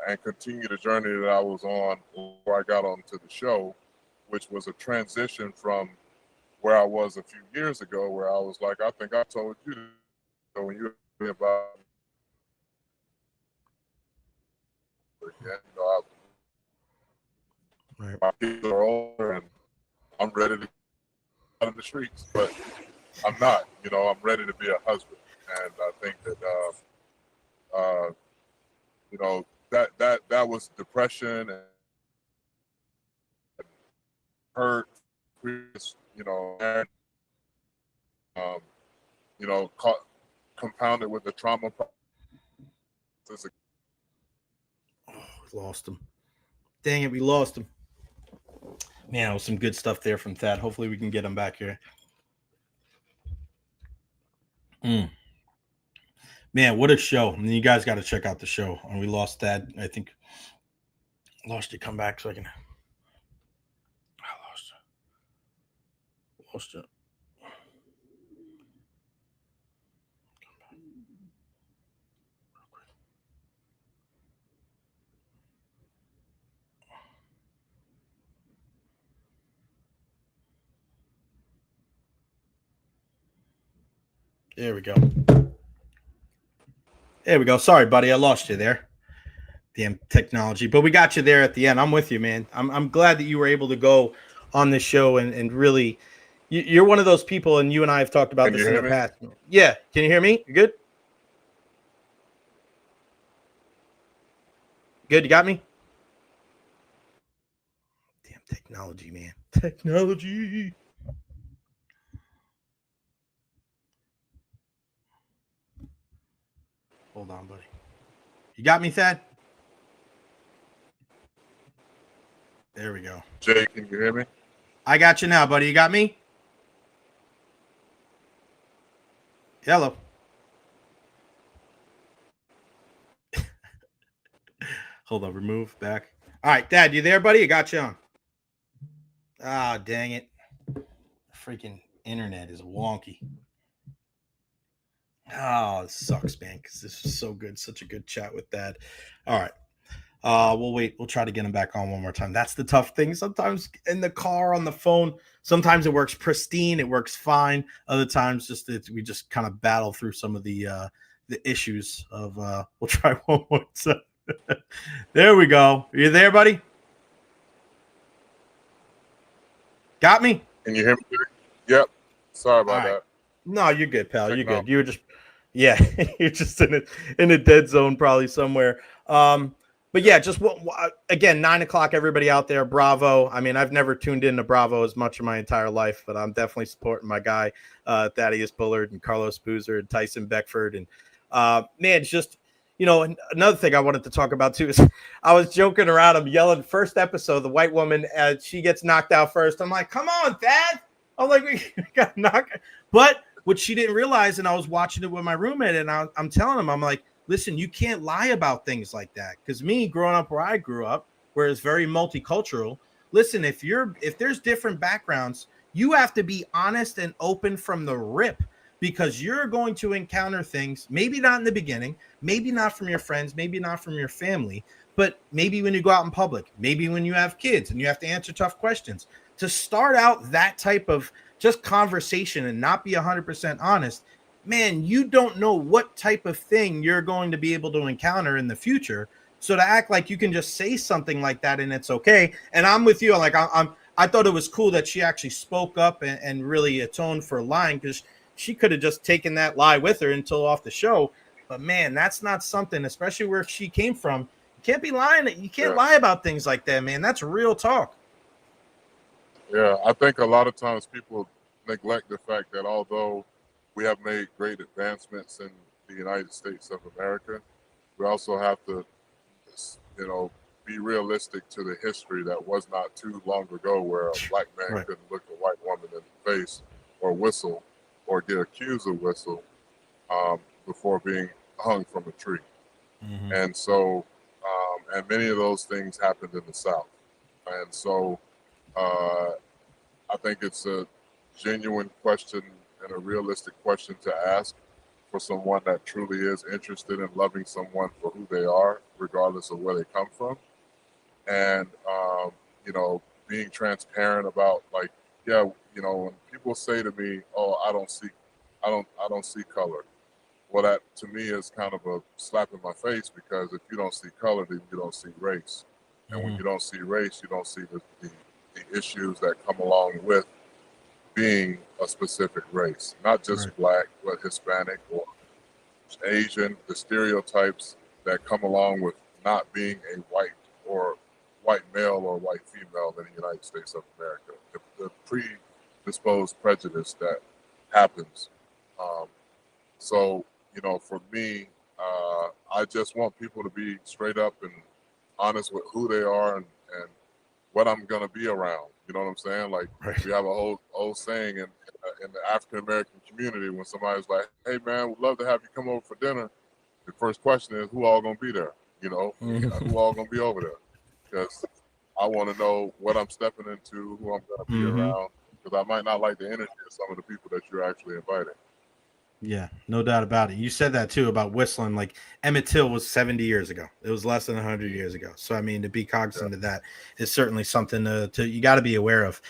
and continue the journey that I was on before I got onto the show, which was a transition from where I was a few years ago, where I was like, I think I told you when you were about right. My kids are older and I'm ready to get out in the streets, but I'm not. I'm ready to be a husband, and I think that that was depression and hurt, compounded with the trauma. Oh, we lost him. Dang it, we lost him. Man, it was some good stuff there from Thad. Hopefully we can get him back here. Man, what a show. And you guys got to check out the show. And we lost Thad. I think I lost you. Come back so I can. I lost it. There we go. There we go. Sorry, buddy. I lost you there. Damn technology. But we got you there at the end. I'm with you, man. I'm glad that you were able to go on this show and really you're one of those people, and you and I have talked about this in the past. Yeah. Can you hear me? You good? Good. You got me? Damn technology, man. Technology. Hold on, buddy. You got me, Thad? There we go. Jay, can you hear me? I got you now, buddy. You got me? Hello. Hold on. Remove. Back. All right, Dad, you there, buddy? I got you on. Ah, dang it. The freaking internet is wonky. Oh, it sucks, man, because this was so good. Such a good chat with Dad. All right. We'll wait. We'll try to get him back on one more time. That's the tough thing. Sometimes in the car, on the phone, sometimes it works pristine. It works fine. Other times, we just kind of battle through some of the issues of. We'll try one more time. There we go. Are you there, buddy? Got me? Can you hear me? Yep. Sorry about that. No, you're good, pal. You're good. You were just, yeah, you're just in a dead zone probably somewhere. But yeah, just again, 9 o'clock, everybody out there, Bravo. I mean, I've never tuned into Bravo as much in my entire life, but I'm definitely supporting my guy, Thaddeus Bullard and Carlos Boozer and Tyson Beckford. And man, it's just, you know, another thing I wanted to talk about too is I was joking around. I'm yelling first episode, the white woman, she gets knocked out first. I'm like, come on, Thad. I'm like, we got knocked. But what she didn't realize, and I was watching it with my roommate, and I'm telling him, I'm like, listen, you can't lie about things like that. Because me growing up where I grew up, where it's very multicultural, listen, if there's different backgrounds, you have to be honest and open from the rip, because you're going to encounter things, maybe not in the beginning, maybe not from your friends, maybe not from your family, but maybe when you go out in public, maybe when you have kids and you have to answer tough questions. To start out that type of just conversation and not be 100% honest, man, you don't know what type of thing you're going to be able to encounter in the future. So to act like you can just say something like that and it's okay. And I'm with you. Like I thought it was cool that she actually spoke up and really atoned for lying, because she could have just taken that lie with her until off the show. But man, that's not something, especially where she came from. You can't be lying. You can't lie about things like that, man. That's real talk. Yeah, I think a lot of times people neglect the fact that although we have made great advancements in the United States of America, we also have to, you know, be realistic to the history that was not too long ago, where a black man couldn't look a white woman in the face or whistle or get accused of whistle before being hung from a tree. Mm-hmm. And so, and many of those things happened in the South. And so I think it's a genuine question and a realistic question to ask for someone that truly is interested in loving someone for who they are, regardless of where they come from. And, you know, being transparent about, like, yeah, you know, when people say to me, oh, I don't see color. Well, that to me is kind of a slap in my face, because if you don't see color, then you don't see race. And when you don't see race, you don't see the issues that come along with being a specific race, not just black, but Hispanic or Asian, the stereotypes that come along with not being a white male or white female in the United States of America, the predisposed prejudice that happens. So, you know, for me, I just want people to be straight up and honest with who they are and what I'm going to be around. You know what I'm saying? Like, we have a whole old saying in the African-American community, when somebody's like, hey, man, we'd love to have you come over for dinner, the first question is, who all going to be there? You know, who all going to be over there? Because I want to know what I'm stepping into, who I'm going to be around, because I might not like the energy of some of the people that you're actually inviting. Yeah, no doubt about it. You said that too about whistling. Like, Emmett Till was 70 years ago. It was less than 100 years ago. So, I mean, to be cognizant of that is certainly something to you got to be aware of.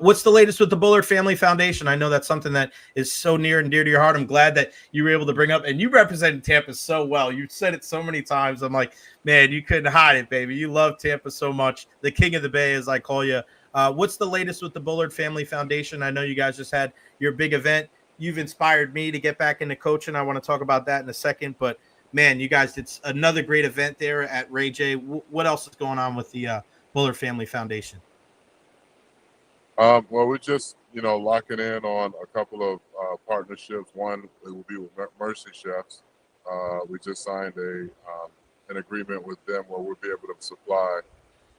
What's the latest with the Bullard Family Foundation? I know that's something that is so near and dear to your heart. I'm glad that you were able to bring up, and you represented Tampa so well. You said it so many times. I'm like, man, you couldn't hide it, baby. You love Tampa so much. The King of the Bay, as I call you. What's the latest with the Bullard Family Foundation? I know you guys just had your big event. You've inspired me to get back into coaching. I want to talk about that in a second. But, man, you guys did another great event there at Ray J. What else is going on with the Bullard Family Foundation? Well, we're just, you know, locking in on a couple of partnerships. One, it will be with Mercy Chefs. We just signed an agreement with them where we'll be able to supply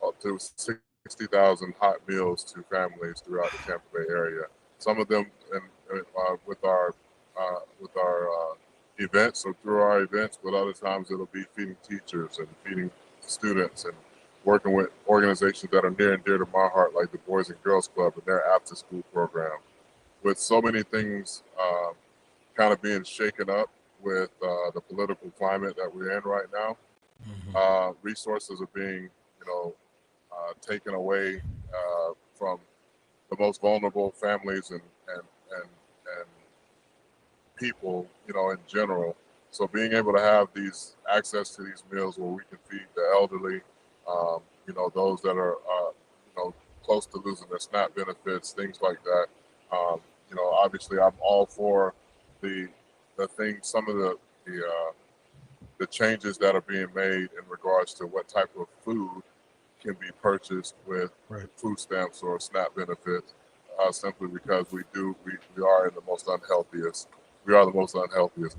up to 60,000 hot meals to families throughout the Tampa Bay area. Some of them with our events, or through our events, but other times it'll be feeding teachers and feeding students and working with organizations that are near and dear to my heart, like the Boys and Girls Club and their after-school program. With so many things kind of being shaken up with the political climate that we're in right now, Resources are being, taken away from the most vulnerable families and people, in general. So being able to have these access to these meals where we can feed the elderly, those that are, close to losing their SNAP benefits, things like that. Obviously, I'm all for the things, some of the changes that are being made in regards to what type of food can be purchased with food stamps or SNAP benefits, simply because we are the most unhealthiest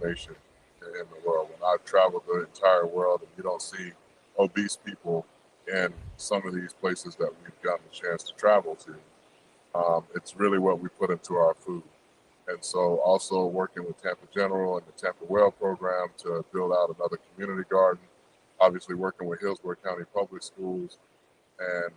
nation in the world. When I've traveled the entire world, and you don't see obese people in some of these places that we've gotten a chance to travel to. It's really what we put into our food. And so also working with Tampa General and the Tampa Well program to build out another community garden, obviously working with Hillsborough County Public Schools. And,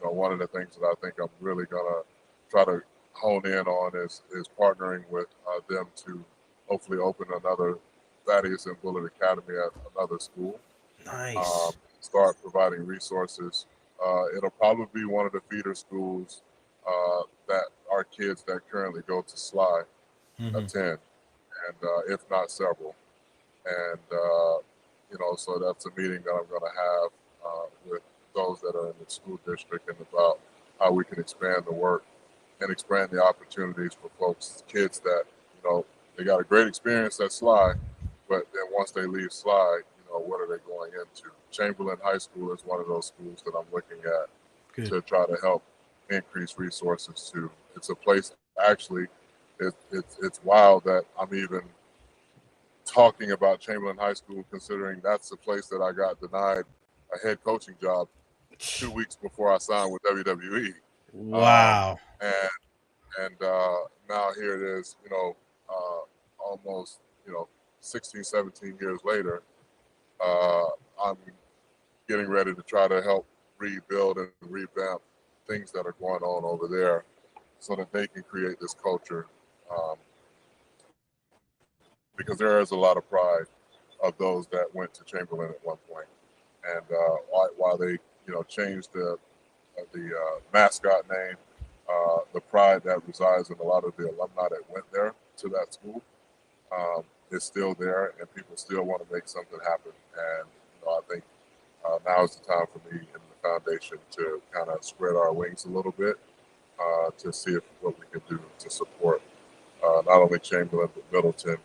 one of the things that I think I'm really going to try to hone in on is partnering with them to hopefully open another Thaddeus and Bullard Academy at another school. Nice. Start providing resources. It'll probably be one of the feeder schools that our kids that currently go to SLY attend, and if not several. And, so that's a meeting that I'm going to have with those that are in the school district and about how we can expand the work and expand the opportunities for kids that, they got a great experience at SLY, but then once they leave SLY, what are they going into? Chamberlain High School is one of those schools that I'm looking at to try to help increase resources to. It's a place, actually, it's wild that I'm even talking about Chamberlain High School, considering that's the place that I got denied a head coaching job 2 weeks before I signed with WWE. Wow. And now here it is, almost, 16, 17 years later, I'm getting ready to try to help rebuild and revamp things that are going on over there so that they can create this culture. Because there is a lot of pride of those that went to Chamberlain at one point. And while they, changed the mascot name, the pride that resides in a lot of the alumni that went there to that school is still there, and people still want to make something happen. And I think now is the time for me and the foundation to kind of spread our wings a little bit to see what we can do to support not only Chamberlain but Middleton,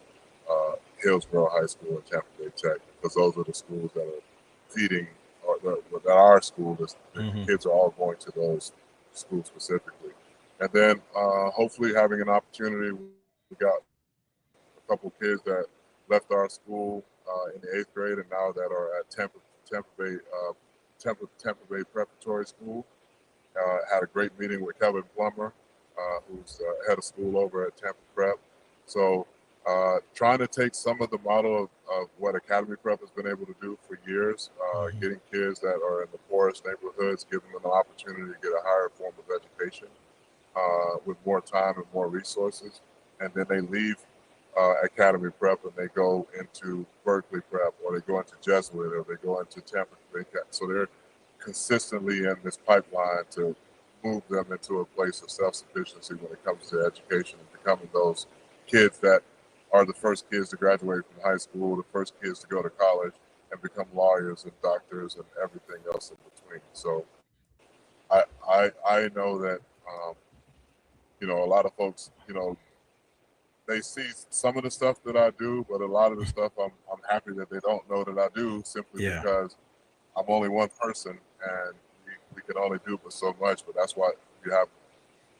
Hillsborough High School, and Tampa Bay Tech, because those are the schools that are feeding, or that our school, the kids are all going to those schools specifically. And then hopefully having an opportunity, we got a couple kids that left our school in the 8th grade and now that are at Tampa Bay Preparatory School. Had a great meeting with Kevin Plummer, who's head of school over at Tampa Prep. So trying to take some of the model of what Academy Prep has been able to do for years, getting kids that are in the poorest neighborhoods, giving them an opportunity to get a higher form of education with more time and more resources. And then they leave Academy Prep and they go into Berkeley Prep, or they go into Jesuit, or they go into Tampa Bay. So they're consistently in this pipeline to move them into a place of self-sufficiency when it comes to education and becoming those kids that are the first kids to graduate from high school, the first kids to go to college and become lawyers and doctors and everything else in between. So I know that, a lot of folks, they see some of the stuff that I do, but a lot of the stuff I'm happy that they don't know that I do, simply because I'm only one person and we can only do but so much. But that's why you have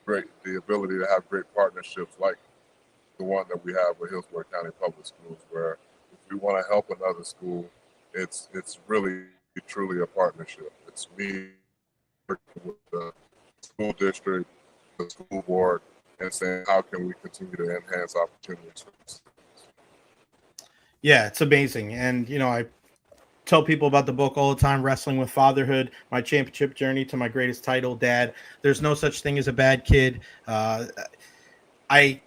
the ability to have great partnerships like the one that we have with Hillsborough County Public Schools, where if we want to help another school, it's really truly a partnership. It's me working with the school district, the school board, and saying how can we continue to enhance opportunities. Yeah, it's amazing. And I tell people about the book all the time, Wrestling with Fatherhood, my championship journey to my greatest title, Dad. There's no such thing as a bad kid. I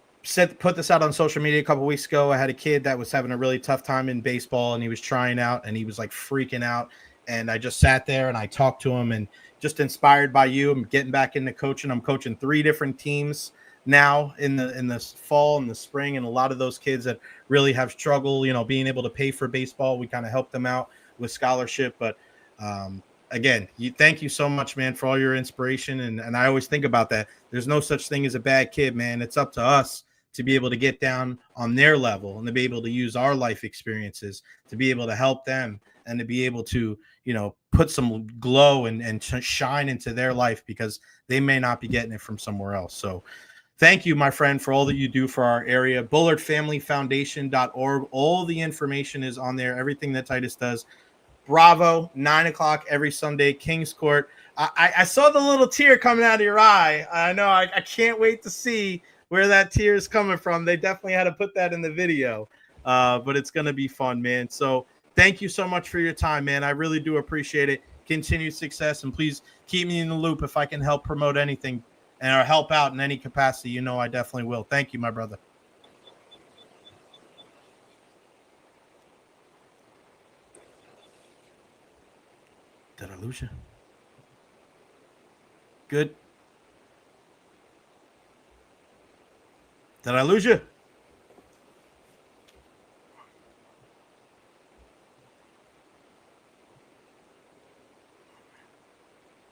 put this out on social media a couple weeks ago. I had a kid that was having a really tough time in baseball, and he was trying out, and he was like freaking out. And I just sat there and I talked to him, and just inspired by you, I'm getting back into coaching. I'm coaching 3 different teams now in the fall and the spring, and a lot of those kids that really have struggled, being able to pay for baseball, we kind of help them out with scholarship. But again, thank you so much, man, for all your inspiration. And I always think about that. There's no such thing as a bad kid, man. It's up to us to be able to get down on their level and to be able to use our life experiences to be able to help them and to be able to, put some glow and shine into their life, because they may not be getting it from somewhere else. So thank you, my friend, for all that you do for our area. BullardFamilyFoundation.org. All the information is on there. Everything that Titus does. Bravo, 9:00 every Sunday, Kings Court. I saw the little tear coming out of your eye. I know. I can't wait to see where that tear is coming from. They definitely had to put that in the video, but it's going to be fun, man. So thank you so much for your time, man. I really do appreciate it. Continued success, and please keep me in the loop if I can help promote anything or help out in any capacity. I definitely will. Thank you, my brother. Did I lose you? Good. Did I lose you?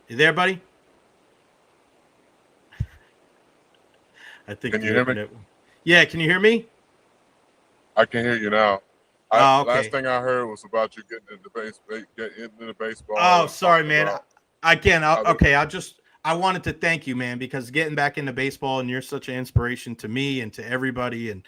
You there, buddy? I think. Can you hear me? Yeah, can you hear me? I can hear you now. Okay. Last thing I heard was about you getting into baseball. Oh, sorry, man. Again, I wanted to thank you, man, because getting back into baseball, and you're such an inspiration to me and to everybody. And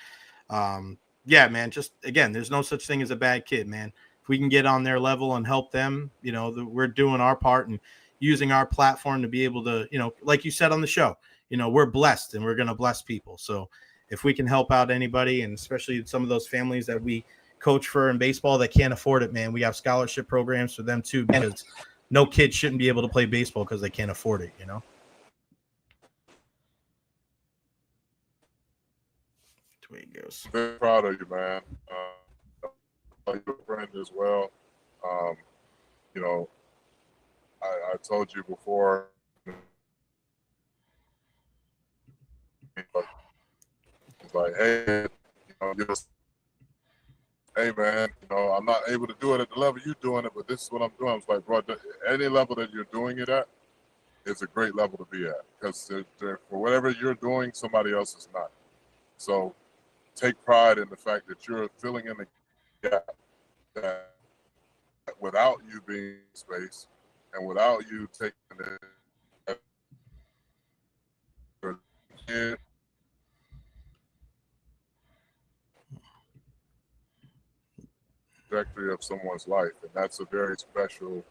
yeah, man, just again, there's no such thing as a bad kid, man. If we can get on their level and help them, we're doing our part and using our platform to be able to, like you said on the show, we're blessed and we're going to bless people. So if we can help out anybody, and especially some of those families that we coach for in baseball that can't afford it, man, we have scholarship programs for them too, because no kid shouldn't be able to play baseball because they can't afford it, That's the way it goes. Very proud of you, man. You're a friend as well. I told you before, it's like, hey, hey, man, I'm not able to do it at the level you're doing it, but this is what I'm doing. I was like, bro, any level that you're doing it at is a great level to be at, because for whatever you're doing, somebody else is not. So take pride in the fact that you're filling in the gap that without you being in space and without you taking it, trajectory of someone's life, and that's a very special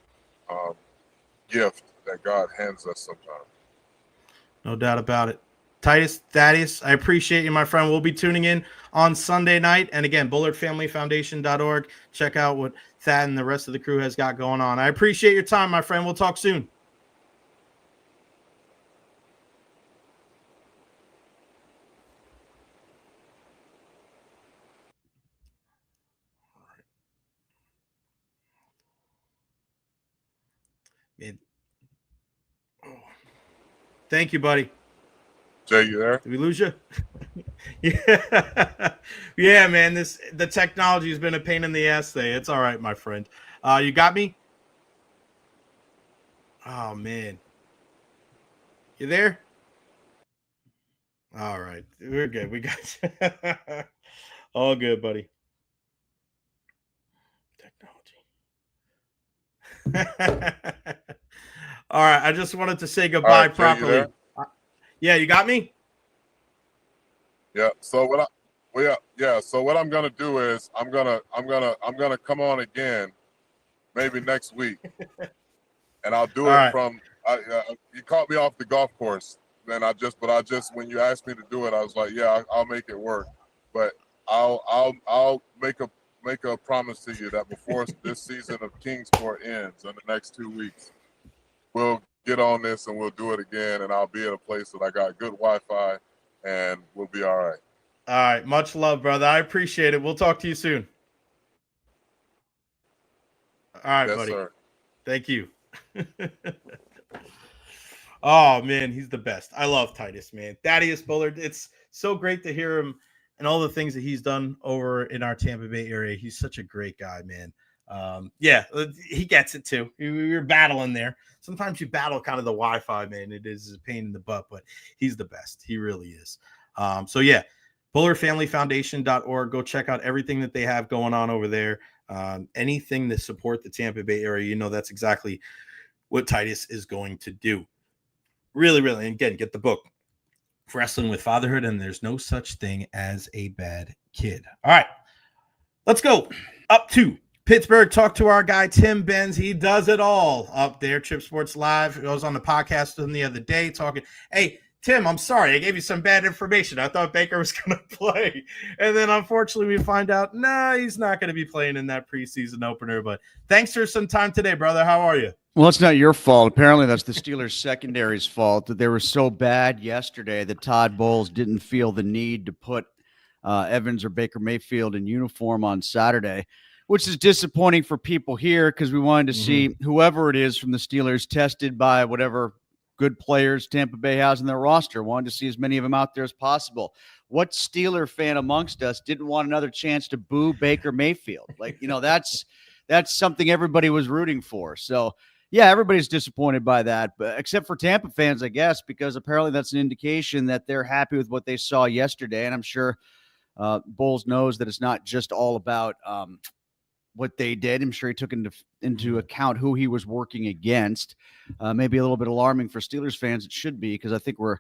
gift that God hands us sometimes. No doubt about it. Titus, Thaddeus, I appreciate you, my friend. We'll be tuning in on Sunday night. And again, BullardFamilyFoundation.org. Check out what Thad and the rest of the crew has got going on. I appreciate your time, my friend. We'll talk soon. Man. Thank you, buddy. Jay, you there? Did we lose you? Yeah. Yeah, man. The technology has been a pain in the ass today. It's all right, my friend. You got me? Oh, man. You there? All right. We're good. We got you. All good, buddy. Technology. All right. I just wanted to say goodbye properly. Yeah, you got me? Yeah. So So what I'm gonna do is I'm gonna come on again, maybe next week, and I'll do it from. You caught me off the golf course. Then when you asked me to do it, I was like, yeah, I'll make it work. But I'll make a promise to you that before this season of Kingsport ends in the next 2 weeks, we'll get on this and we'll do it again, and I'll be at a place that I got good Wi-Fi, and we'll be all right. All right. Much love, brother. I appreciate it. We'll talk to you soon. All right, Yes, buddy. sir. Thank you. Oh, man, he's the best. I love Titus, man. Thaddeus Bullard. It's so great to hear him and all the things that he's done over in our Tampa Bay area. He's such a great guy, man. Yeah, he gets it too. We were battling there. Sometimes you battle kind of the Wi-Fi, man. It is a pain in the butt, but he's the best. He really is. So yeah, BullardFamilyFoundation.org. Go check out everything that they have going on over there. Anything to support the Tampa Bay area, you know that's exactly what Titus is going to do. Really, really. And again, get the book, Wrestling with Fatherhood, and There's No Such Thing as a Bad Kid. All right, let's go up to Pittsburgh. Talk to our guy, Tim Benz. He does it all up there. Chip Sports Live. I was on the podcast with him the other day talking. Hey, Tim, I'm sorry. I gave you some bad information. I thought Baker was going to play. And then, unfortunately, we find out, he's not going to be playing in that preseason opener. But thanks for some time today, brother. How are you? Well, it's not your fault. Apparently, that's the Steelers' secondary's fault that they were so bad yesterday that Todd Bowles didn't feel the need to put Evans or Baker Mayfield in uniform on Saturday, which is disappointing for people here because we wanted to see whoever it is from the Steelers tested by whatever good players Tampa Bay has in their roster. Wanted to see as many of them out there as possible. What Steeler fan amongst us didn't want another chance to boo Baker Mayfield? That's something everybody was rooting for. So, yeah, everybody's disappointed by that, but except for Tampa fans, I guess, because apparently that's an indication that they're happy with what they saw yesterday. And I'm sure Bowles knows that it's not just all about what they did. I'm sure he took into account who he was working against. Maybe a little bit alarming for Steelers fans. It should be, because I think we're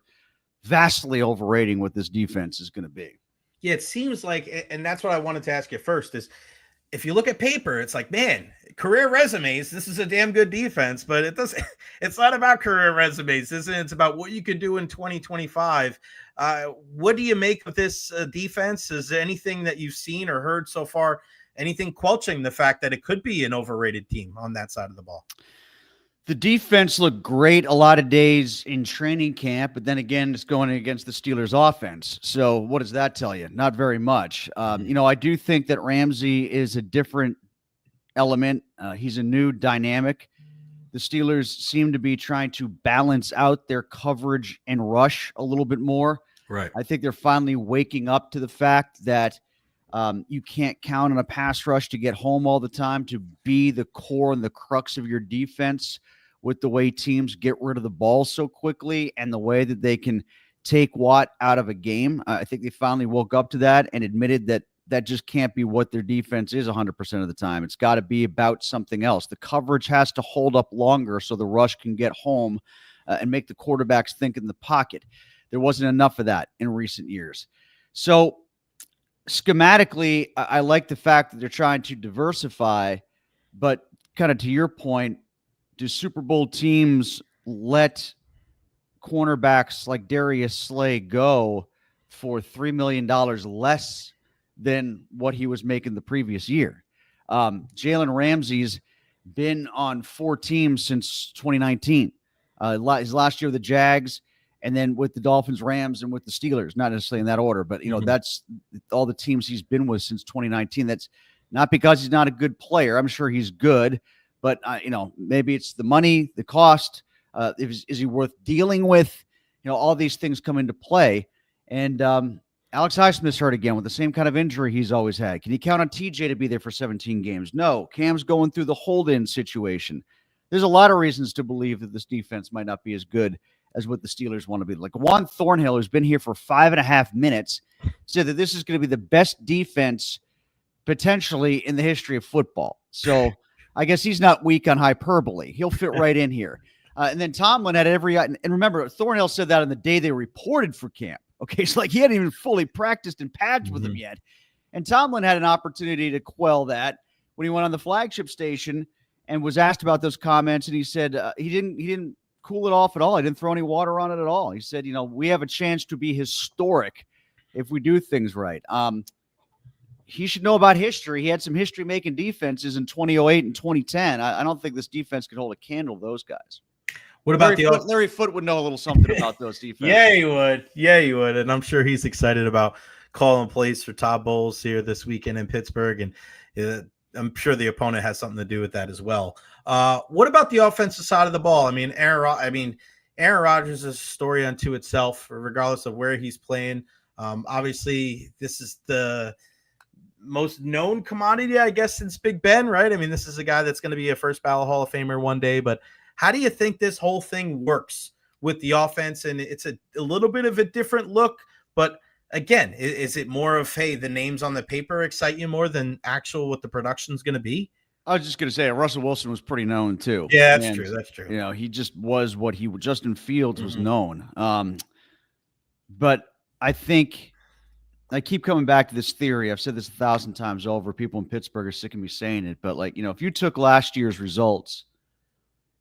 vastly overrating what this defense is going to be. Yeah, it seems like, and that's what I wanted to ask you first, is if you look at paper, it's like, man, career resumes, this is a damn good defense, but it's not about career resumes. It's about what you could do in 2025. What do you make of this defense? Is there anything that you've seen or heard so far, anything quelching the fact that it could be an overrated team on that side of the ball? The defense looked great a lot of days in training camp, but then again, it's going against the Steelers' offense. So what does that tell you? Not very much. I do think that Ramsey is a different element. He's a new dynamic. The Steelers seem to be trying to balance out their coverage and rush a little bit more. Right. I think they're finally waking up to the fact that you can't count on a pass rush to get home all the time, to be the core and the crux of your defense with the way teams get rid of the ball so quickly and the way that they can take Watt out of a game. I think they finally woke up to that and admitted that that just can't be what their defense is 100% of the time. It's got to be about something else. The coverage has to hold up longer so the rush can get home and make the quarterbacks think in the pocket. There wasn't enough of that in recent years. So schematically, I like the fact that they're trying to diversify, but kind of to your point, do Super Bowl teams let cornerbacks like Darius Slay go for $3 million less than what he was making the previous year? Jalen Ramsey's been on 4 teams since 2019. His last year with the Jags, and then with the Dolphins, Rams, and with the Steelers, not necessarily in that order, but, that's all the teams he's been with since 2019. That's not because he's not a good player. I'm sure he's good, but, maybe it's the money, the cost. Is he worth dealing with? All these things come into play. And Alex Highsmith's hurt again with the same kind of injury he's always had. Can you count on TJ to be there for 17 games? No. Cam's going through the hold-in situation. There's a lot of reasons to believe that this defense might not be as good as what the Steelers want to be. Like Juan Thornhill, who's been here for 5.5 minutes, said that this is going to be the best defense potentially in the history of football. So I guess he's not weak on hyperbole. He'll fit right in here. And then Tomlin had and remember, Thornhill said that on the day they reported for camp. Okay, so like he hadn't even fully practiced in pads with him yet. And Tomlin had an opportunity to quell that when he went on the flagship station and was asked about those comments, and he said he didn't cool it off at all. He didn't throw any water on it at all. He said, we have a chance to be historic if we do things right. He should know about history. He had some history-making defenses in 2008 and 2010. I don't think this defense could hold a candle to those guys. What about Larry Foote would know a little something about those defenses. Yeah, he would. And I'm sure he's excited about calling plays for Todd Bowles here this weekend in Pittsburgh, and I'm sure the opponent has something to do with that as well. What about the offensive side of the ball? I mean, Aaron Rodgers is a story unto itself, regardless of where he's playing. Obviously, this is the most known commodity, I guess, since Big Ben, right? I mean, this is a guy that's going to be a first ballot Hall of Famer one day. But how do you think this whole thing works with the offense? And it's a little bit of a different look, but again, is it more of, hey, the names on the paper excite you more than actual what the production's going to be? I was just going to say Russell Wilson was pretty known too. Yeah, that's true. That's true. You know, he just was what Justin Fields was known. But I think I keep coming back to this theory. I've said this 1,000 times over. People in Pittsburgh are sick of me saying it, but like, you know, if you took last year's results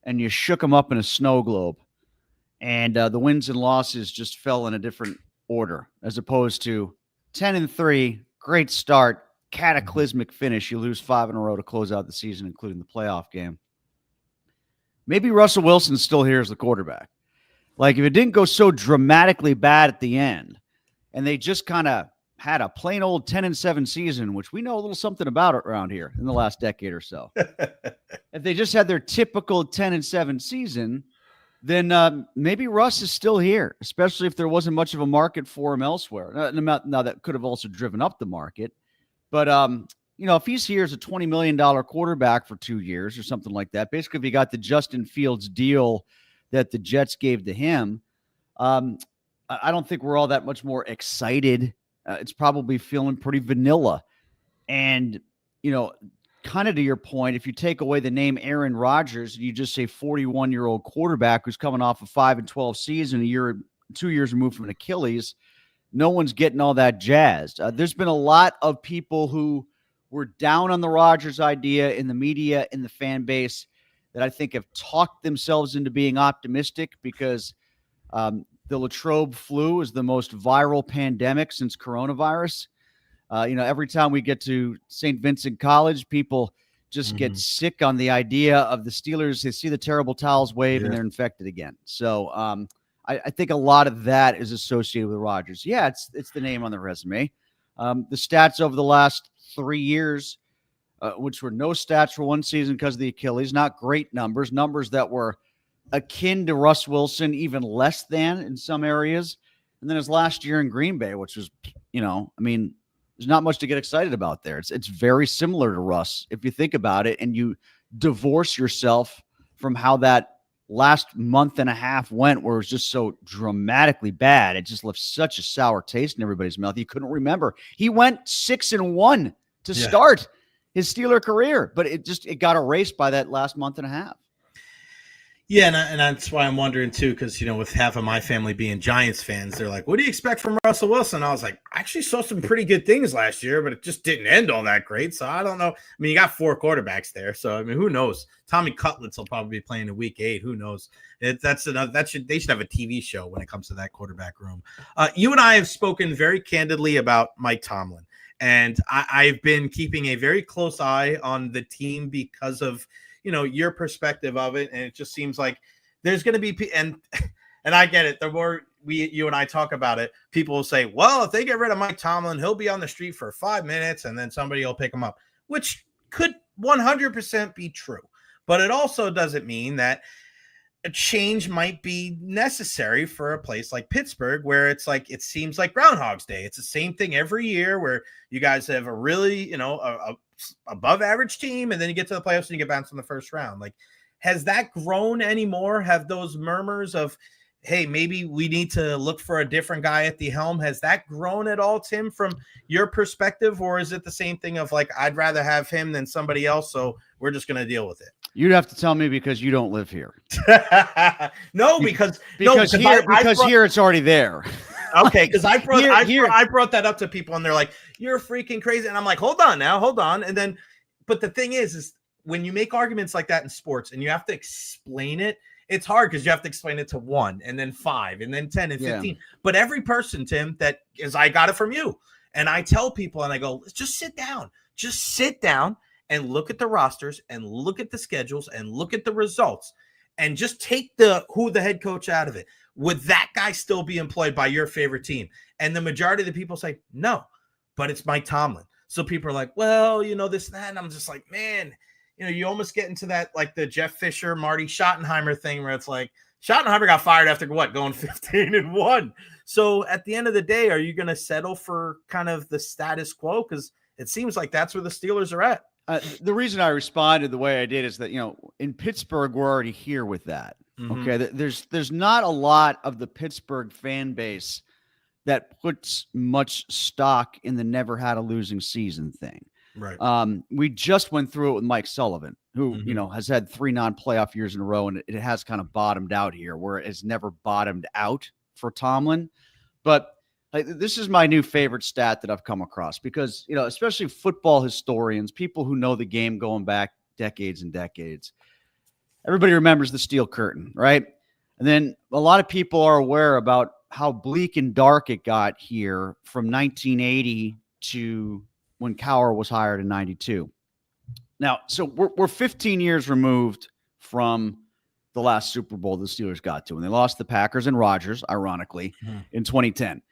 and you shook them up in a snow globe and the wins and losses just fell in a different order, as opposed to 10-3, great start, cataclysmic finish. You lose 5 in a row to close out the season, including the playoff game. Maybe Russell Wilson's still here as the quarterback. Like if it didn't go so dramatically bad at the end and they just kind of had a plain old 10-7 season, which we know a little something about it around here in the last decade or so. If they just had their typical 10-7 season, then maybe Russ is still here, especially if there wasn't much of a market for him elsewhere. Now that could have also driven up the market. But, you know, if he's here as a $20 million quarterback for 2 years or something like that, basically if he got the Justin Fields deal that the Jets gave to him, I don't think we're all that much more excited. It's probably feeling pretty vanilla. And, you know, kind of to your point, if you take away the name Aaron Rodgers, you just say 41-year-old quarterback who's coming off a 5-12 season, 2 years removed from an Achilles, no one's getting all that jazzed. There's been a lot of people who were down on the Rodgers idea in the media, in the fan base, that I think have talked themselves into being optimistic because the Latrobe flu is the most viral pandemic since coronavirus. You know, every time we get to St. Vincent College, people just get sick on the idea of the Steelers. They see the terrible towels wave and they're infected again. So I think a lot of that is associated with Rodgers. Yeah, it's the name on the resume. The stats over the last 3 years, which were no stats for one season because of the Achilles, not great numbers that were akin to Russ Wilson, even less than in some areas. And then his last year in Green Bay, which was, you know, I mean, there's not much to get excited about there. It's very similar to Russ if you think about it, and you divorce yourself from how that last month and a half went, where it was just so dramatically bad. It just left such a sour taste in everybody's mouth. You couldn't remember. He went 6-1 to start his Steeler career, but it got erased by that last month and a half. Yeah, and that's why I'm wondering, too, because, you know, with half of my family being Giants fans, they're like, what do you expect from Russell Wilson? I was like, I actually saw some pretty good things last year, but it just didn't end all that great. So I don't know. I mean, you got 4 quarterbacks there. So, I mean, who knows? Tommy Cutlets will probably be playing in week 8. Who knows? They should have a TV show when it comes to that quarterback room. You and I have spoken very candidly about Mike Tomlin, and I've been keeping a very close eye on the team because of, you know, your perspective of it. And it just seems like there's going to be, and I get it. The more you and I talk about it, people will say, well, if they get rid of Mike Tomlin, he'll be on the street for 5 minutes and then somebody will pick him up, which could 100% be true. But it also doesn't mean that a change might be necessary for a place like Pittsburgh, where it's like, it seems like Groundhog's Day. It's the same thing every year where you guys have a really, you know, a above average team, and then you get to the playoffs and you get bounced in the first round. Like, has that grown anymore? Have those murmurs of, hey, maybe we need to look for a different guy at the helm, has that grown at all, Tim, from your perspective? Or is it the same thing of like, I'd rather have him than somebody else, so we're just going to deal with it? You'd have to tell me because you don't live here. No, because here it's already there. Okay, because I brought that up to people and they're like, you're freaking crazy. And I'm like, hold on. And then, but the thing is when you make arguments like that in sports and you have to explain it, it's hard because you have to explain it to 1 and then 5 and then 10 and 15. Yeah. But every person, Tim, that is, I got it from you. And I tell people and I go, just sit down and look at the rosters and look at the schedules and look at the results. and just take who the head coach out of it. Would that guy still be employed by your favorite team? And the majority of the people say, no, but it's Mike Tomlin. So people are like, well, this and that. And I'm just like, man, you almost get into that, like the Jeff Fisher, Marty Schottenheimer thing where it's like, Schottenheimer got fired after what, going 15-1. So at the end of the day, are you going to settle for kind of the status quo? Because it seems like that's where the Steelers are at. The reason I responded the way I did is that, in Pittsburgh, we're already here with that. Mm-hmm. Okay. There's not a lot of the Pittsburgh fan base that puts much stock in the never had a losing season thing. Right. We just went through it with Mike Sullivan, who, Mm-hmm. has had 3 non-playoff years in a row, and it has kind of bottomed out here, where it's never bottomed out for Tomlin. But this is my new favorite stat that I've come across because, especially football historians, people who know the game going back decades and decades, everybody remembers the Steel Curtain, right? And then a lot of people are aware about how bleak and dark it got here from 1980 to when Cowher was hired in 92. Now, so we're 15 years removed from the last Super Bowl the Steelers got to, and they lost the Packers and Rodgers, ironically, in 2010.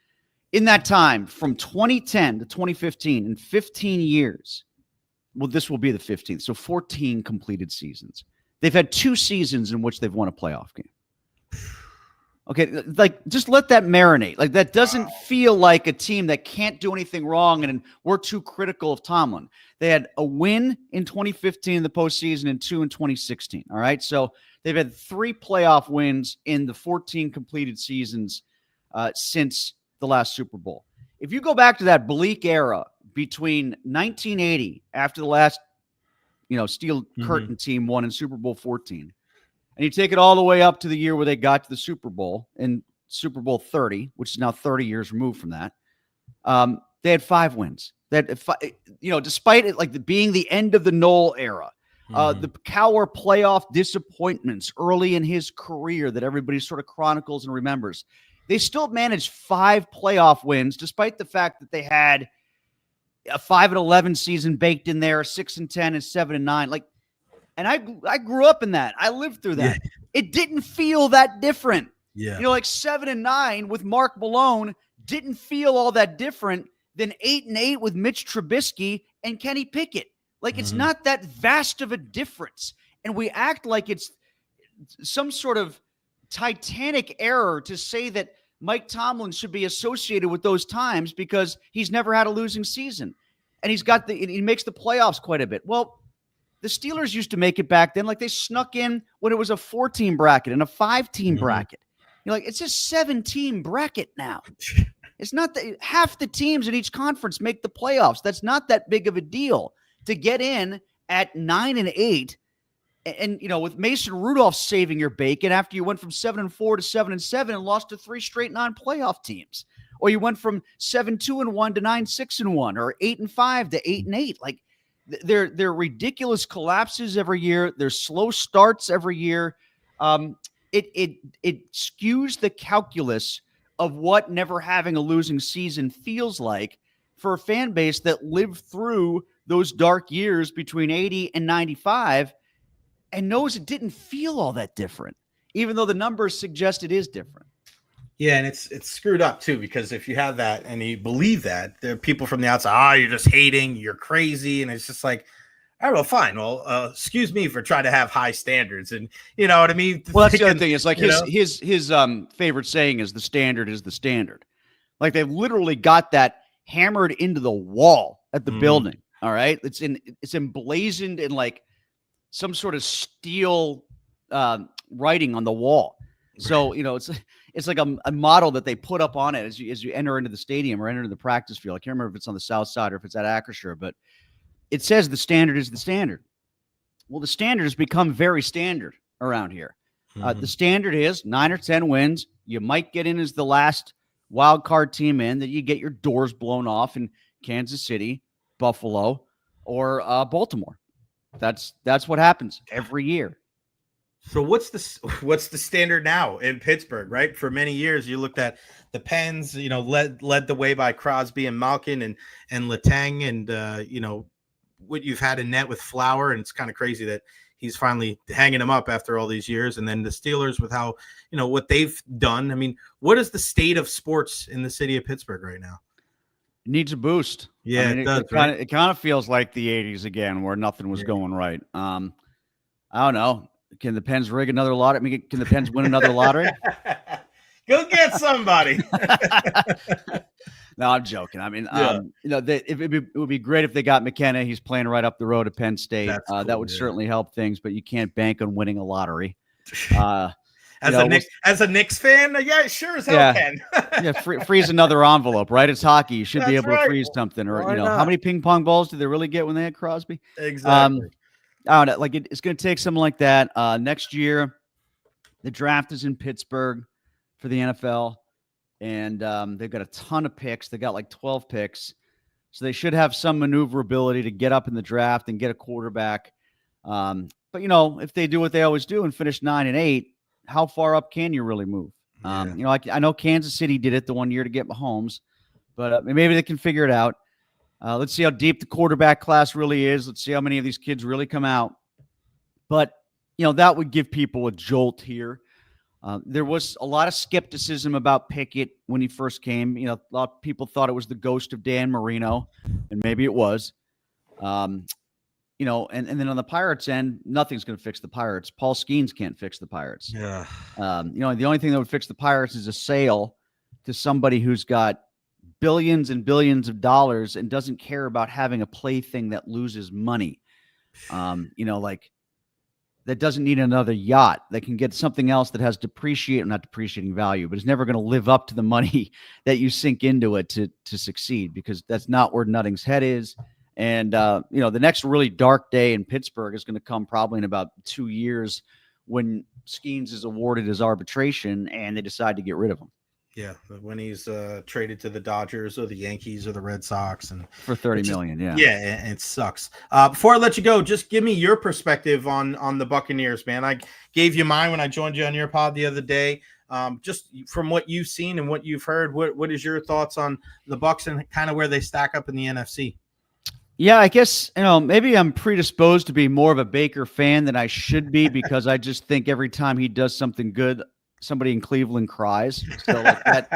In that time, from 2010 to 2015, in 15 years, well, this will be the 15th, so 14 completed seasons. They've had 2 seasons in which they've won a playoff game. Okay, like, just let that marinate. Like, that doesn't feel like a team that can't do anything wrong, and we're too critical of Tomlin. They had a win in 2015 in the postseason and 2 in 2016, all right? So they've had 3 playoff wins in the 14 completed seasons since the last Super Bowl. If you go back to that bleak era between 1980, after the last, Steel Curtain team won in Super Bowl 14, and you take it all the way up to the year where they got to the Super Bowl in Super Bowl 30, which is now 30 years removed from that, they had 5 wins. Despite it being the end of the Knoll era, the Cowher playoff disappointments early in his career that everybody sort of chronicles and remembers, they still managed 5 playoff wins, despite the fact that they had a 5-11 season baked in there, 6-10 and 7-9. And I grew up in that. I lived through that. Yeah. It didn't feel that different. Yeah. 7-9 with Mark Malone didn't feel all that different than 8-8 with Mitch Trubisky and Kenny Pickett. It's not that vast of a difference. And we act like it's some sort of titanic error to say that Mike Tomlin should be associated with those times because he's never had a losing season. And he makes the playoffs quite a bit. Well, the Steelers used to make it back then. They snuck in when it was a 4-team bracket and a 5-team bracket. It's a 7-team bracket now. It's not that half the teams in each conference make the playoffs. That's not that big of a deal to get in at 9-8. And with Mason Rudolph saving your bacon after you went from 7-4 to 7-7 and lost to 3 straight non-playoff teams, or you went from 7-2-1 to 9-6-1, or 8-5 to 8-8. They're ridiculous collapses every year. They're slow starts every year. It skews the calculus of what never having a losing season feels like for a fan base that lived through those dark years between 80 and 95 and knows it didn't feel all that different, even though the numbers suggest it is different. Yeah, and it's screwed up too, because if you have that and you believe that, there are people from the outside, you're just hating, you're crazy, and it's just like, all right, well, fine. Well, excuse me for trying to have high standards, and you know what I mean. Well, that's the other thing. It's his favorite saying is the standard is the standard. They've literally got that hammered into the wall at the building. All right, it's emblazoned in some sort of steel writing on the wall. So it's like a model that they put up on it as you enter into the stadium or enter into the practice field. I can't remember if it's on the south side or if it's at Acrisure, but it says the standard is the standard. Well, the standard has become very standard around here. The standard is 9 or 10 wins. You might get in as the last wild card team in, that you get your doors blown off in Kansas City, Buffalo, or Baltimore. That's what happens every year. So what's the standard now in Pittsburgh, right? For many years, you looked at the Pens, led the way by Crosby and Malkin and Letang, and what you've had in net with Flower, and it's kind of crazy that he's finally hanging him up after all these years. And then the Steelers with how, what they've done. I mean, what is the state of sports in the city of Pittsburgh right now? It needs a boost. Yeah, I mean, it kind of feels like the 80s again, where nothing was going right. I don't know. Can the Pens rig another lottery? I mean, can the Pens win another lottery? Go get somebody. No, I'm joking. I mean, it would be great if they got McKenna. He's playing right up the road at Penn State. Cool, that would certainly help things, but you can't bank on winning a lottery. As a Knicks fan, yeah, sure as hell can. Freeze another envelope, right? It's hockey. You should be able to freeze something. Or Why not? How many ping pong balls did they really get when they had Crosby? Exactly. I don't know. Like it's going to take something like that. Next year, the draft is in Pittsburgh for the NFL. And they've got a ton of picks. They got like 12 picks. So they should have some maneuverability to get up in the draft and get a quarterback. But, if they do what they always do and finish 9-8, how far up can you really move? I know Kansas City did it the one year to get Mahomes, but maybe they can figure it out. Let's see how deep the quarterback class really is. Let's see how many of these kids really come out. But, that would give people a jolt here. There was a lot of skepticism about Pickett when he first came. A lot of people thought it was the ghost of Dan Marino, and maybe it was. And then on the Pirates end, nothing's going to fix the Pirates. Paul Skeens can't fix the Pirates. Yeah. The only thing that would fix the Pirates is a sale to somebody who's got billions and billions of dollars and doesn't care about having a plaything that loses money. That doesn't need another yacht. They can get something else that has not depreciating value, but it's never going to live up to the money that you sink into it to succeed, because that's not where Nutting's head is. And, the next really dark day in Pittsburgh is going to come probably in about 2 years when Skeens is awarded his arbitration and they decide to get rid of him. Yeah, when he's traded to the Dodgers or the Yankees or the Red Sox, and for $30 million. Yeah, and it sucks. Before I let you go, just give me your perspective on the Buccaneers, man. I gave you mine when I joined you on your pod the other day. Just from what you've seen and what you've heard, what is your thoughts on the Bucs and kind of where they stack up in the NFC? Yeah, I guess, maybe I'm predisposed to be more of a Baker fan than I should be, because I just think every time he does something good, somebody in Cleveland cries. So like that,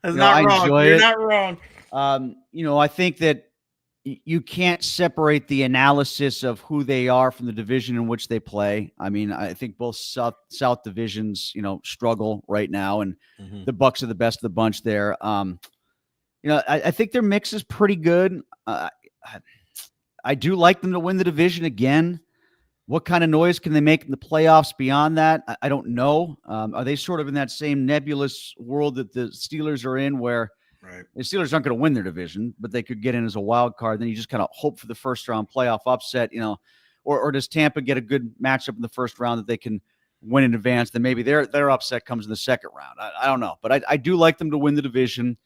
that's not wrong. You're not wrong. I think that you can't separate the analysis of who they are from the division in which they play. I mean, I think both South divisions, struggle right now, and the Bucs are the best of the bunch there. I think their mix is pretty good. I do like them to win the division again. What kind of noise can they make in the playoffs beyond that? I don't know. Are they sort of in that same nebulous world that the Steelers are in, where the Steelers aren't going to win their division, but they could get in as a wild card? Then you just kind of hope for the first round playoff upset, or does Tampa get a good matchup in the first round that they can win in advance? Then maybe their upset comes in the second round. I don't know, but I do like them to win the division.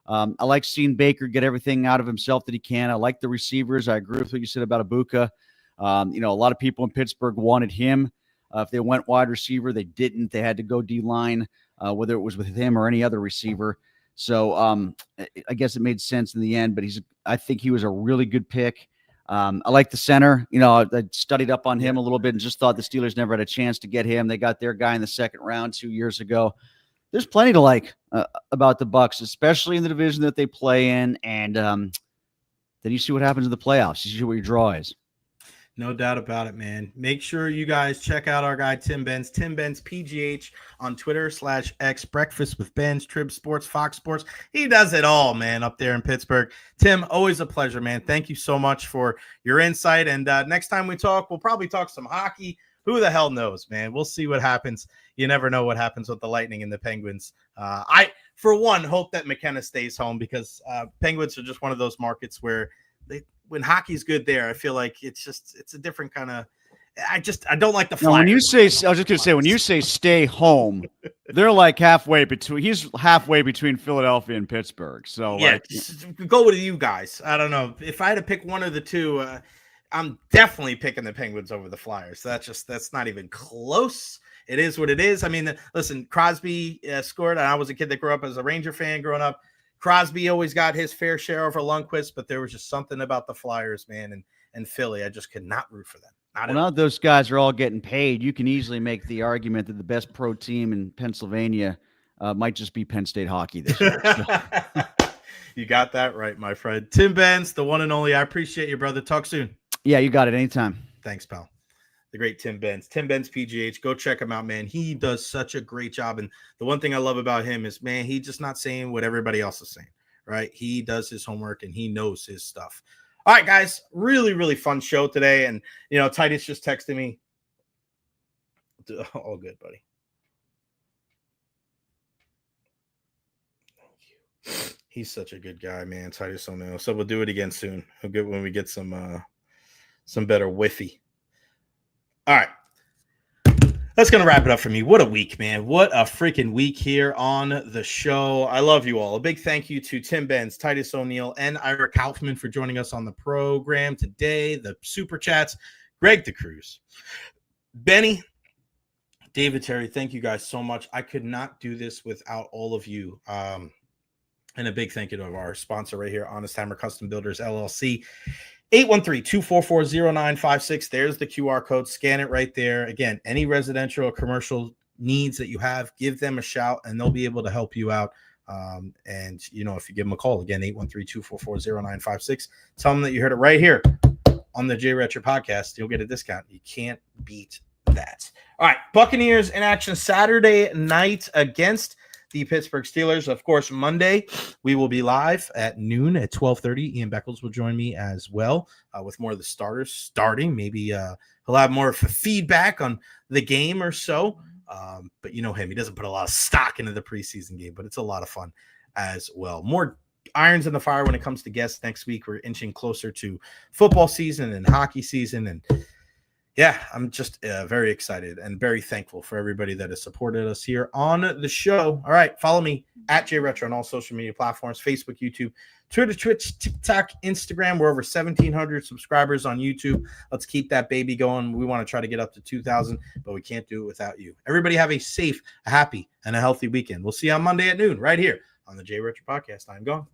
I like seeing Baker get everything out of himself that he can. I like the receivers. I agree with what you said about Ibuka. A lot of people in Pittsburgh wanted him. If they went wide receiver, they didn't. They had to go D-line, whether it was with him or any other receiver. So I guess it made sense in the end, but I think he was a really good pick. I like the center. I studied up on him a little bit and just thought the Steelers never had a chance to get him. They got their guy in the second round 2 years ago. There's plenty to like about the Bucs, especially in the division that they play in. And then you see what happens in the playoffs. You see what your draw is. No doubt about it, man. Make sure you guys check out our guy, Tim Benz PGH on Twitter /X, Breakfast with Benz, Trib Sports, Fox Sports. He does it all, man, up there in Pittsburgh. Tim, always a pleasure, man. Thank you so much for your insight. And next time we talk, we'll probably talk some hockey. Who the hell knows, man? We'll see what happens. You never know what happens with the Lightning and the Penguins. I, for one, hope that McKenna stays home, because Penguins are just one of those markets where when hockey's good there, I feel like it's a different kind of. I don't like the Flyers. Now, when you say, I was just going to say, when you say stay home, they're like halfway between. He's halfway between Philadelphia and Pittsburgh. So yeah, go with you guys. I don't know if I had to pick one of the two. I'm definitely picking the Penguins over the Flyers. That's not even close. It is what it is. I mean, listen, Crosby scored, and I was a kid that grew up as a Ranger fan growing up. Crosby always got his fair share over Lundqvist, but there was just something about the Flyers, man, and Philly. I just could not root for them. Not Well, now that those guys are all getting paid, you can easily make the argument that the best pro team in Pennsylvania might just be Penn State hockey this year. You got that right, my friend. Tim Benz, the one and only. I appreciate you, brother. Talk soon. Yeah, you got it. Anytime. Thanks, pal. The great Tim Benz. Tim Benz PGH. Go check him out, man. He does such a great job. And the one thing I love about him is, man, he's just not saying what everybody else is saying, right? He does his homework and he knows his stuff. All right, guys. Really, really fun show today. And, Titus just texted me. All good, buddy. Thank you. He's such a good guy, man. Titus O'Neil. So we'll do it again soon. We'll get when we get some better whiffy. All right. That's going to wrap it up for me. What a week, man. What a freaking week here on the show. I love you all. A big thank you to Tim Benz, Titus O'Neil, and Ira Kaufman for joining us on the program today. The Super Chats, Greg DeCruz, Benny, David Terry, thank you guys so much. I could not do this without all of you. And a big thank you to our sponsor right here, Honest Hammer Custom Builders, LLC. 813-244-0956. There's the QR code. Scan it right there. Again, any residential or commercial needs that you have, give them a shout, and they'll be able to help you out. And, if you give them a call, again, 813-244-0956, tell them that you heard it right here on the Recher podcast. You'll get a discount. You can't beat that. All right, Buccaneers in action Saturday night against the Pittsburgh Steelers. Of course, Monday, we will be live at noon at 12:30. Ian Beckles will join me as well with more of the starters starting. Maybe he'll have more of feedback on the game or so. But you know him. He doesn't put a lot of stock into the preseason game, but it's a lot of fun as well. More irons in the fire when it comes to guests next week. We're inching closer to football season and hockey season, and yeah, I'm just very excited and very thankful for everybody that has supported us here on the show. All right, follow me at JRetro on all social media platforms, Facebook, YouTube, Twitter, Twitch, TikTok, Instagram. We're over 1,700 subscribers on YouTube. Let's keep that baby going. We want to try to get up to 2,000, but we can't do it without you. Everybody have a safe, a happy, and a healthy weekend. We'll see you on Monday at noon right here on the JRetro podcast. I'm gone.